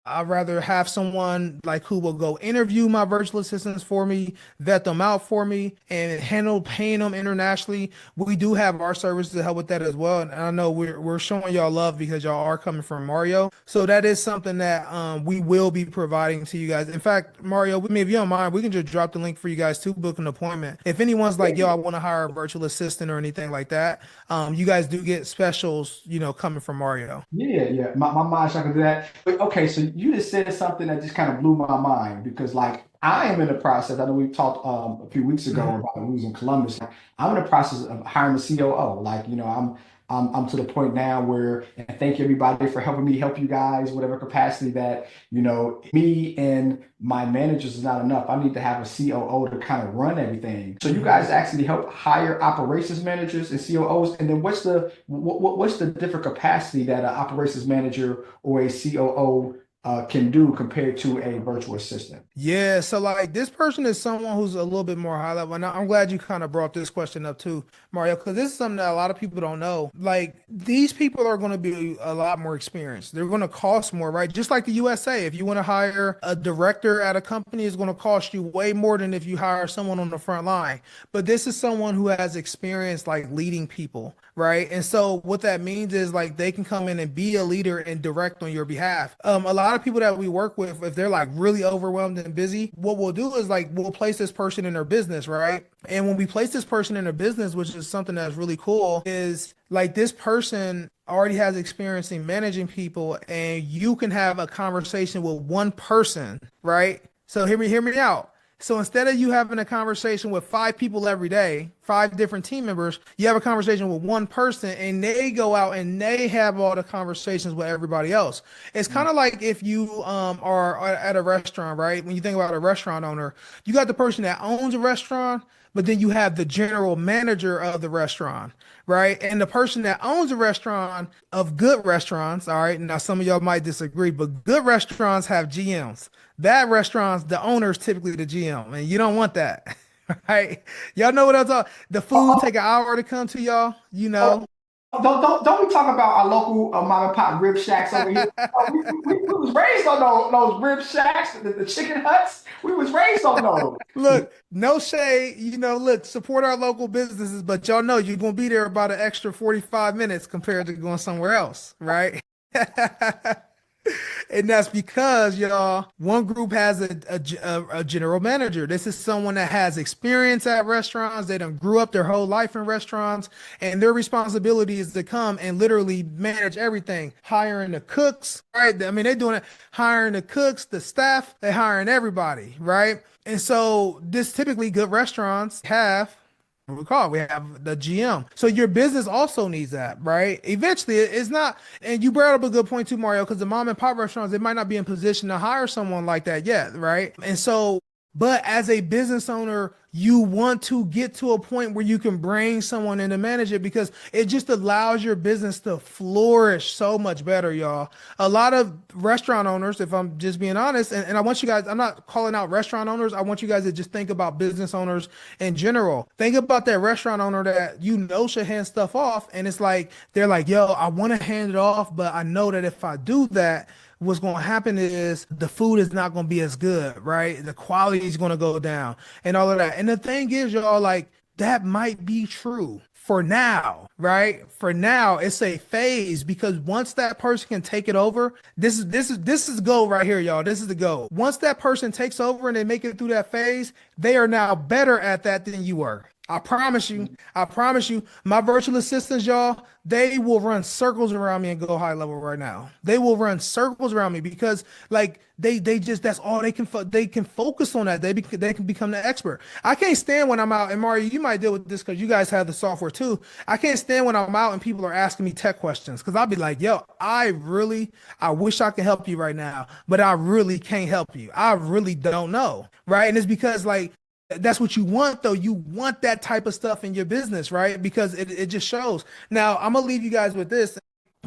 I'd rather have someone like who will go interview my virtual assistants for me, vet them out for me, and handle paying them internationally. We do have our services to help with that as well. And I know we're showing y'all love because y'all are coming from Mario. So that is something that we will be providing to you guys. In fact, Mario, if you don't mind, we can just drop the link for you guys to book an appointment. If anyone's like, yo, I want to hire a virtual assistant or anything like that, you guys do get specials, coming from Mario. Yeah, yeah. My mind's not gonna do that. But okay, so you just said something that just kind of blew my mind because like I am in the process. I know we talked a few weeks ago Mhm. about losing Columbus. I'm in the process of hiring a COO. Like, I'm to the point now where and thank everybody for helping me help you guys, whatever capacity that, me and my managers is not enough. I need to have a COO to kind of run everything. So you Mhm. guys actually help hire operations managers and COOs, and then what's the different capacity that an operations manager or a COO can do compared to a virtual assistant? Yeah, so like this person is someone who's a little bit more high level. And I'm glad you kind of brought this question up too, Mario, because this is something that a lot of people don't know. Like these people are going to be a lot more experienced. They're going to cost more, right? Just like the USA, if you want to hire a director at a company, it's going to cost you way more than if you hire someone on the front line. But this is someone who has experience like leading people, right? And so what that means is like they can come in and be a leader and direct on your behalf. A lot of people that we work with, if they're like really overwhelmed and busy, what we'll do is like we'll place this person in their business, right? And when we place this person in their business, which is something that's really cool, is like this person already has experience in managing people, and you can have a conversation with one person, right? So hear me out. So instead of you having a conversation with 5 people every day, 5 different team members, you have a conversation with one person and they go out and they have all the conversations with everybody else. It's kind of like if you are at a restaurant, right? When you think about a restaurant owner, you got the person that owns a restaurant, but then you have the general manager of the restaurant, right? And the person that owns a restaurant of good restaurants, all right? Now some of y'all might disagree, but good restaurants have GMs. Bad restaurants, the owner is typically the GM, and you don't want that. Right? Y'all know what I'm talking. The food take an hour to come to y'all, you Oh, know. don't we talk about our local mom and pop rib shacks over here? Oh, we was raised on those rib shacks, the chicken huts. We was raised on those. Look, no shade, look, support our local businesses, but y'all know you're gonna be there about an extra 45 minutes compared to going somewhere else, right? And that's because, y'all, one group has a general manager. This is someone that has experience at restaurants. They done grew up their whole life in restaurants, and their responsibility is to come and literally manage everything, hiring the cooks, right? I mean, they're doing it, hiring the cooks, the staff, they're hiring everybody, right? And so this typically good restaurants have we have the GM. So your business also needs that, right? Eventually, it's not, and you brought up a good point too, Mario, because the mom and pop restaurants, they might not be in position to hire someone like that yet, right? And so, but as a business owner, you want to get to a point where you can bring someone in to manage it because it just allows your business to flourish so much better, y'all. A lot of restaurant owners, if I'm just being honest, and I want you guys, I'm not calling out restaurant owners. I want you guys to just think about business owners in general. Think about that restaurant owner that you know should hand stuff off. And it's like, they're like, yo, I want to hand it off, but I know that if I do that, what's going to happen is the food is not going to be as good, right? The quality is going to go down and all of that. And the thing is, y'all, like that might be true for now, right? For now, it's a phase because once that person can take it over, this is goal right here, y'all. This is the goal. Once that person takes over and they make it through that phase, they are now better at that than you were. I promise you, I promise you, my virtual assistants, y'all, they will run circles around me and go high level right now. They will run circles around me because like they just that's all they can focus on that. They can become the expert. I can't stand when I'm out, and Mario, you might deal with this because you guys have the software too. I can't stand when I'm out and people are asking me tech questions because I'll be like, yo, I wish I could help you right now, but I really can't help you. I really don't know. Right. And it's because like that's what you want, though. You want that type of stuff in your business, right? Because it just shows. Now, I'm gonna leave you guys with this.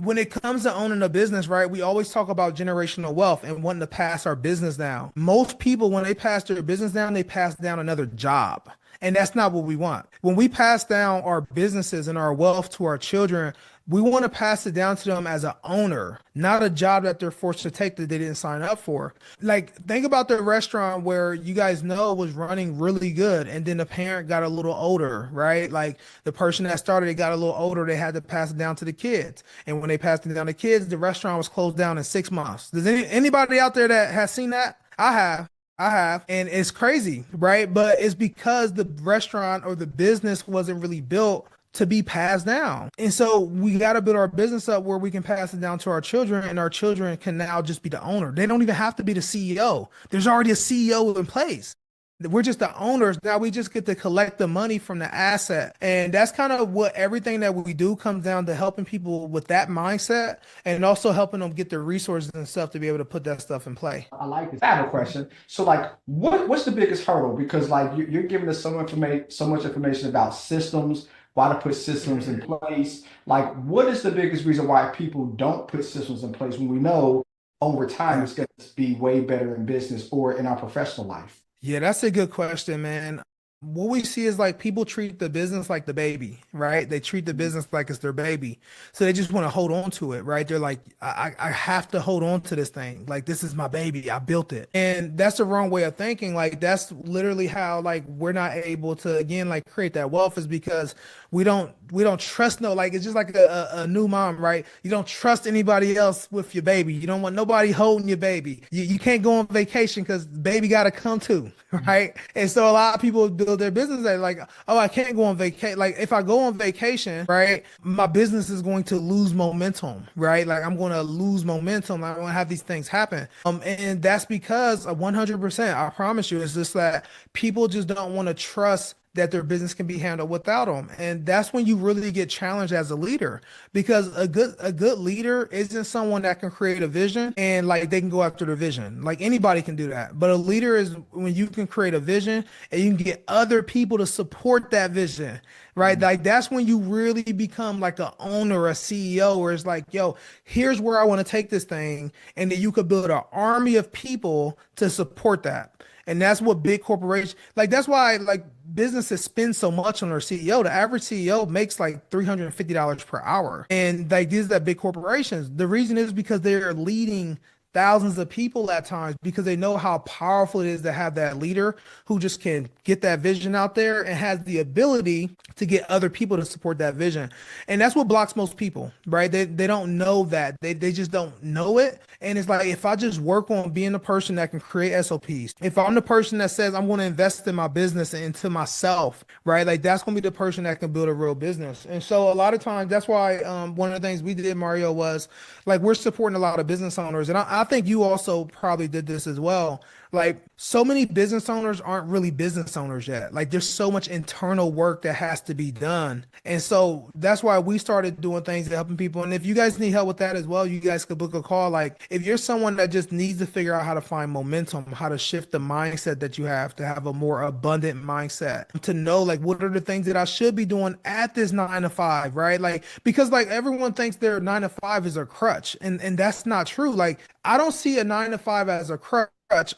When it comes to owning a business, right, we always talk about generational wealth and wanting to pass our business down. Most people, when they pass their business down, they pass down another job. And that's not what we want. When we pass down our businesses and our wealth to our children, we want to pass it down to them as an owner, not a job that they're forced to take that they didn't sign up for. Like, think about the restaurant where you guys know was running really good, and then the parent got a little older, right? Like the person that started it got a little older, they had to pass it down to the kids. And when they passed it down to kids, the restaurant was closed down in 6 months. Does anybody out there that has seen that? I have. I have, and it's crazy, right? But it's because the restaurant or the business wasn't really built to be passed down. And so we got to build our business up where we can pass it down to our children, and our children can now just be the owner. They don't even have to be the CEO. There's already a CEO in place. We're just the owners. Now we just get to collect the money from the asset. And that's kind of what everything that we do comes down to, helping people with that mindset and also helping them get the resources and stuff to be able to put that stuff in play. I like this. I have a question. So, like, what's the biggest hurdle? Because like you're giving us so much information about systems, why to put systems in place. Like, what is the biggest reason why people don't put systems in place when we know over time it's going to be way better in business or in our professional life? Yeah, that's a good question, man. What we see is like people treat the business like the baby, right? They treat the business like it's their baby. So they just want to hold on to it, right? They're like, I have to hold on to this thing. Like, this is my baby. I built it. And that's the wrong way of thinking. Like, that's literally how, like, we're not able to, again, like create that wealth is because we don't trust like, it's just like a new mom, right? You don't trust anybody else with your baby. You don't want nobody holding your baby. You can't go on vacation because baby got to come too, right? And so a lot of people build their business like, oh, I can't go on vacation. Like, if I go on vacation, right, my business is going to lose momentum, right? Like, I'm going to lose momentum. I'm going to have these things happen. And that's because 100%, I promise you, it's just that people just don't want to trust that their business can be handled without them. And that's when you really get challenged as a leader, because a good leader isn't someone that can create a vision and like they can go after the vision. Like, anybody can do that. But a leader is when you can create a vision and you can get other people to support that vision, right? Like, that's when you really become like a owner, a CEO, where it's like, yo, here's where I want to take this thing. And then you could build an army of people to support that. And that's what big corporations like. That's why like businesses spend so much on their CEO. The average CEO makes like $350 per hour. And like these are big corporations. The reason is because they're leading thousands of people at times because they know how powerful it is to have that leader who just can get that vision out there and has the ability to get other people to support that vision. And that's what blocks most people, right? They don't know that. They just don't know it. And it's like if I just work on being the person that can create SOPs, if I'm the person that says I'm going to invest in my business and into myself, right? Like that's going to be the person that can build a real business. And so a lot of times that's why one of the things we did, Mario, was like we're supporting a lot of business owners. And I think you also probably did this as well. Like so many business owners aren't really business owners yet. Like there's so much internal work that has to be done. And so that's why we started doing things and helping people. And if you guys need help with that as well, you guys could book a call. Like if you're someone that just needs to figure out how to find momentum, how to shift the mindset that you have to have a more abundant mindset, to know like what are the things that I should be doing at this 9 to 5, right? Like because like everyone thinks their 9 to 5 is a crutch. And that's not true. Like I don't see a 9 to 5 as a crutch.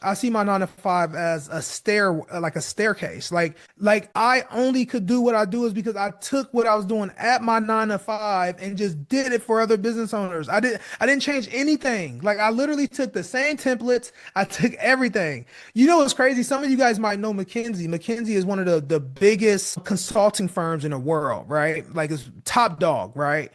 I see my 9 to 5 as a like a staircase. Like I only could do what I do is because I took what I was doing at my 9 to 5 and just did it for other business owners. I didn't change anything. Like I literally took the same templates. I took everything. You know what's crazy? Some of you guys might know McKinsey. McKinsey is one of the biggest consulting firms in the world, right? Like it's top dog, right?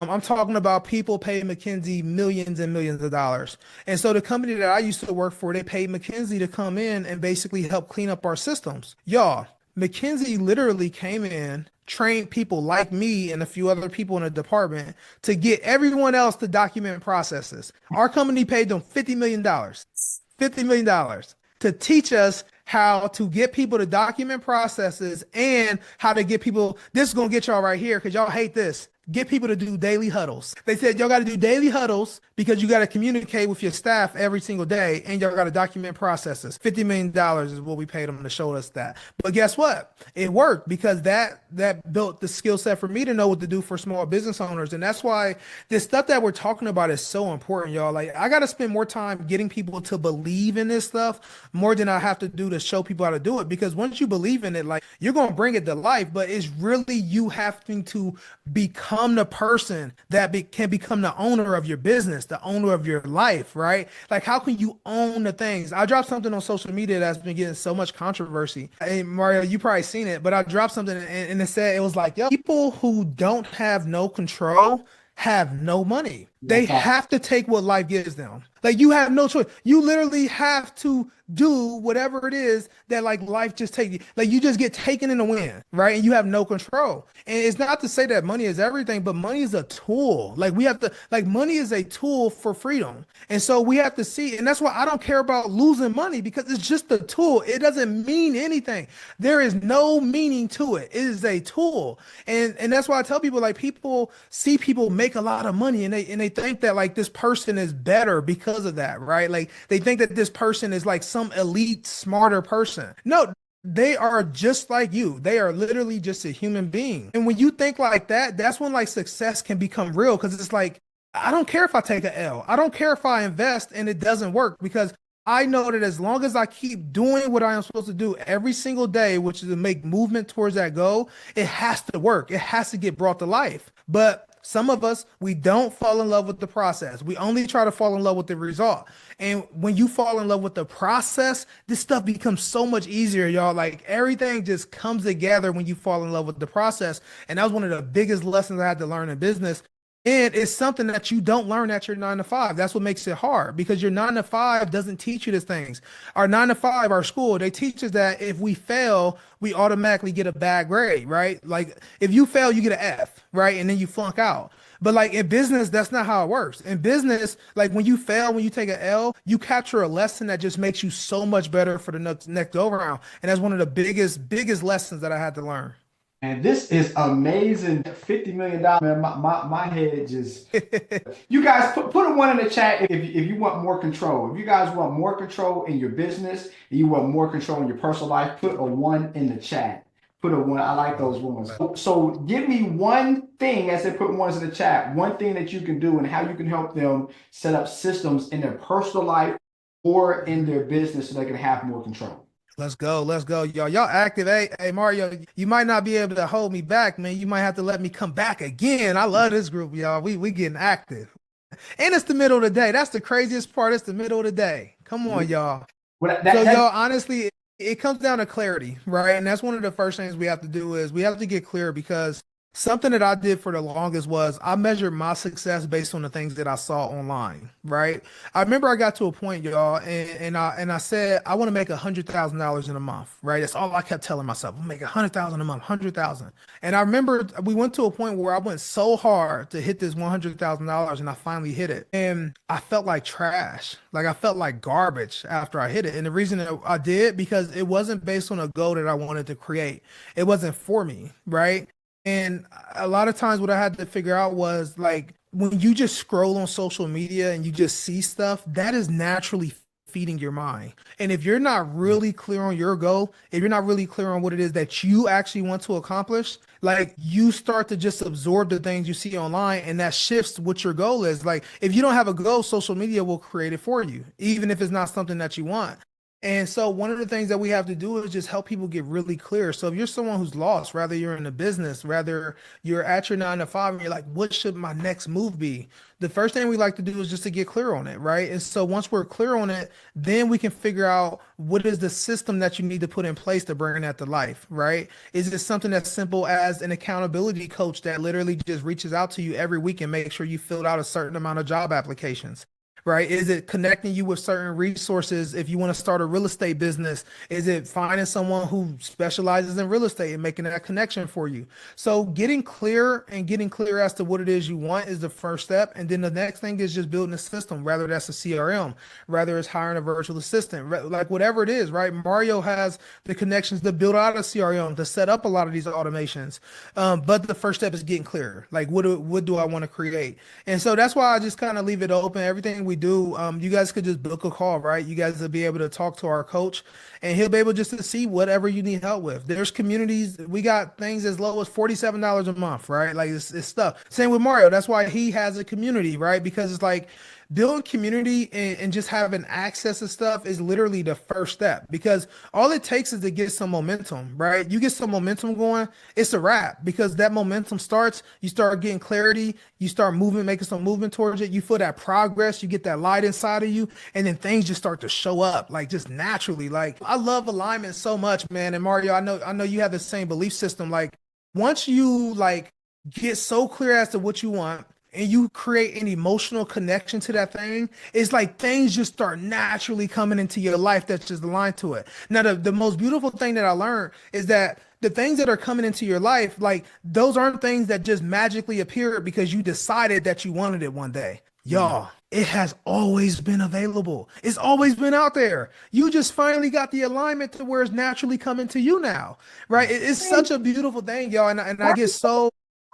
I'm talking about people pay McKinsey millions and millions of dollars. And so the company that I used to work for, they paid McKinsey to come in and basically help clean up our systems. Y'all, McKinsey literally came in, trained people like me and a few other people in the department to get everyone else to document processes. Our company paid them $50 million, $50 million to teach us how to get people to document processes and how to get people. This is going to get y'all right here because y'all hate this. Get people to do daily huddles. They said y'all got to do daily huddles because you got to communicate with your staff every single day and y'all got to document processes. $50 million is what we paid them to show us that. But guess what? It worked because that built the skill set for me to know what to do for small business owners. And that's why this stuff that we're talking about is so important, y'all. Like I got to spend more time getting people to believe in this stuff more than I have to do to show people how to do it. Because once you believe in it, like you're going to bring it to life, but it's really you having to become the person that can become the owner of your business, the owner of your life, right? Like, how can you own the things? I dropped something on social media that's been getting so much controversy. Hey, Mario, you probably seen it, but I dropped something and it said, it was like, yo, people who don't have no control have no money. They have to take what life gives them. Like you have no choice. You literally have to do whatever it is that like life just takes you. Like you just get taken in the wind, right? And you have no control. And it's not to say that money is everything, but money is a tool. Like we have to, like money is a tool for freedom. And so we have to see, and that's why I don't care about losing money because it's just a tool. It doesn't mean anything. There is no meaning to it. It is a tool. And that's why I tell people like people see people make a lot of money and they think that like this person is better because of that, right? Like they think that this person is like some elite, smarter person. No, they are just like you. They are literally just a human being. And when you think like that, that's when like success can become real because it's like, I don't care if I take a L. I don't care if I invest and it doesn't work because I know that as long as I keep doing what I am supposed to do every single day, which is to make movement towards that goal, it has to work. It has to get brought to life. But some of us, we don't fall in love with the process. We only try to fall in love with the result. And when you fall in love with the process, this stuff becomes so much easier, y'all. Like everything just comes together when you fall in love with the process. And that was one of the biggest lessons I had to learn in business. And it's something that you don't learn at your 9 to 5. That's what makes it hard because your 9 to 5 doesn't teach you these things. Our 9 to 5, our school, they teach us that if we fail, we automatically get a bad grade, right? Like if you fail, you get an F, right? And then you flunk out. But like in business, that's not how it works. In business, like when you fail, when you take an L, you capture a lesson that just makes you so much better for the next go around. And that's one of the biggest lessons that I had to learn. And this is amazing. $50 million, man. My head just. You guys put a one in the chat if you want more control. If you guys want more control in your business and you want more control in your personal life, put a one in the chat. Put a one. I like those ones. So give me one thing, as they put ones in the chat, one thing that you can do and how you can help them set up systems in their personal life or in their business so they can have more control. Let's go. Let's go. Y'all active. Hey, Mario, you might not be able to hold me back, man. You might have to let me come back again. I love this group, y'all. We getting active. And it's the middle of the day. That's the craziest part. It's the middle of the day. Come on, Well, y'all. So, that y'all, honestly, it comes down to clarity, right? And that's one of the first things we have to do is we have to get clear because something that I did for the longest was I measured my success based on the things that I saw online, right? I remember I got to a point, y'all, and I said I want to make $100,000 in a month, right? That's all I kept telling myself. I'll make 100,000 a month, 100,000. And I remember we went to a point where I went so hard to hit this $100,000 and I finally hit it. And I felt like trash. Like I felt like garbage after I hit it. And the reason that I did because it wasn't based on a goal that I wanted to create. It wasn't for me, right? And a lot of times what I had to figure out was like when you just scroll on social media and you just see stuff, that is naturally feeding your mind. And if you're not really clear on your goal, if you're not really clear on what it is that you actually want to accomplish, like you start to just absorb the things you see online and that shifts what your goal is. Like if you don't have a goal, social media will create it for you, even if it's not something that you want. And so one of the things that we have to do is just help people get really clear. So if you're someone who's lost, rather you're in a business, rather you're at your 9 to 5 and you're like, what should my next move be? The first thing we like to do is just to get clear on it, right? And so once we're clear on it, then we can figure out what is the system that you need to put in place to bring that to life, right? Is it something as simple as an accountability coach that literally just reaches out to you every week and makes sure you filled out a certain amount of job applications? Right? Is it connecting you with certain resources if you want to start a real estate business? Is it finding someone who specializes in real estate and making that connection for you? So getting clear as to what it is you want is the first step. And then the next thing is just building a system, whether that's a CRM, whether it's hiring a virtual assistant, like whatever it is, right? Mario has the connections to build out a CRM, to set up a lot of these automations. But the first step is getting clear. Like what do I want to create? And so that's why I just kind of leave it open. Everything we do, you guys could just book a call, right? You guys will be able to talk to our coach and he'll be able just to see whatever you need help with. There's communities, we got things as low as $47 a month, right? Like it's stuff. Same with Mario. That's why he has a community, right? Because it's like building community and just having access to stuff is literally the first step because all it takes is to get some momentum, right? You get some momentum going, it's a wrap because that momentum starts, you start getting clarity, you start moving, making some movement towards it, you feel that progress, you get that light inside of you, and then things just start to show up like just naturally. Like I love alignment so much, man. And Mario, I know you have the same belief system. Like once you like get so clear as to what you want and you create an emotional connection to that thing, it's like things just start naturally coming into your life that's just aligned to it. Now, the most beautiful thing that I learned is that the things that are coming into your life, like those aren't things that just magically appear because you decided that you wanted it one day. mm, Y'all, it has always been available. It's always been out there. You just finally got the alignment to where it's naturally coming to you now, right? It's such a beautiful thing, y'all. And I get so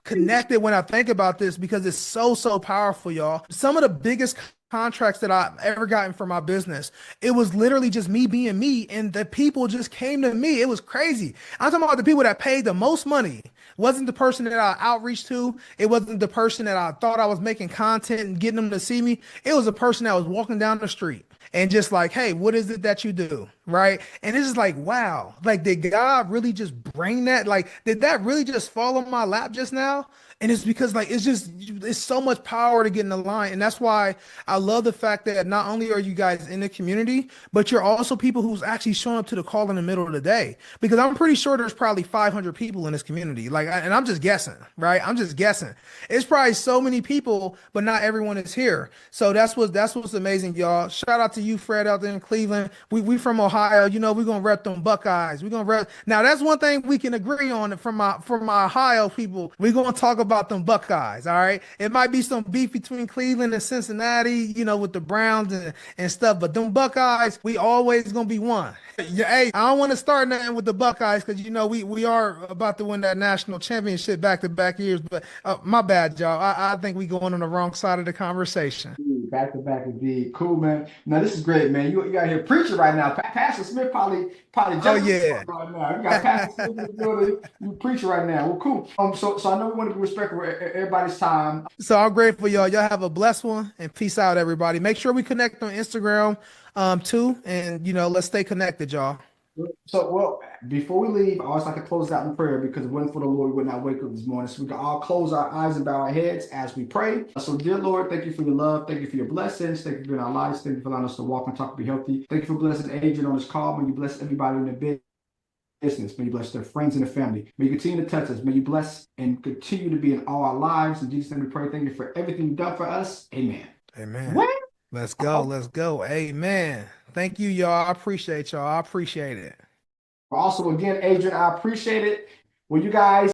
connected when I think about this because it's so powerful, y'all. Some of the biggest contracts that I've ever gotten for my business, it was literally just me being me, and the people just came to me. It was crazy. I'm talking about the people that paid the most money. It wasn't the person that I outreach to. It wasn't the person that I thought I was making content and getting them to see me. It was a person that was walking down the street and just like, hey, what is it that you do? Right. And it's just like, wow, like, did God really just bring that? Like, did that really just fall on my lap just now? And it's because like it's so much power to get in the line. And that's why I love the fact that not only are you guys in the community, but you're also people who's actually showing up to the call in the middle of the day. Because I'm pretty sure there's probably 500 people in this community. Like, and I'm just guessing, right? I'm just guessing. It's probably so many people, but not everyone is here. So that's what's amazing, y'all. Shout out to you, Fred, out there in Cleveland. We from Ohio. You know, we're gonna rep them Buckeyes. We're gonna rep. Now that's one thing we can agree on from my Ohio people. We're gonna talk about them Buckeyes. All right. It might be some beef between Cleveland and Cincinnati, you know, with the Browns and stuff, but them Buckeyes, we always gonna be one. Yeah, hey, I don't want to start nothing with the Buckeyes because you know we are about to win that national championship back to back years. But my bad, y'all. I think we going on the wrong side of the conversation. back to back indeed. Cool, man. Now this is great, man. You out here preaching right now. Pastor Smith probably Oh jumping yeah. right now. You got Pastor Smith in the building. You preaching right now. Well, cool. So I know we want to be respectful of everybody's time. So I'm grateful, y'all. Y'all have a blessed one and peace out, everybody. Make sure we connect on Instagram too. And you know, let's stay connected, y'all. So, well, before we leave, I always like to close out in prayer because if it wasn't for the Lord, we would not wake up this morning. So we can all close our eyes and bow our heads as we pray. So, dear Lord, thank you for your love. Thank you for your blessings. Thank you for being our lives. Thank you for allowing us to walk and talk and be healthy. Thank you for blessing Adrian on this call. May you bless everybody in the business. May you bless their friends and their family. May you continue to touch us. May you bless and continue to be in all our lives. In Jesus' name we pray. Thank you for everything you've done for us. Amen. Amen. Well, Let's go. Let's go. Amen. Thank you, y'all. I appreciate y'all. I appreciate it. also, again, Adrian, I appreciate it. Well, you guys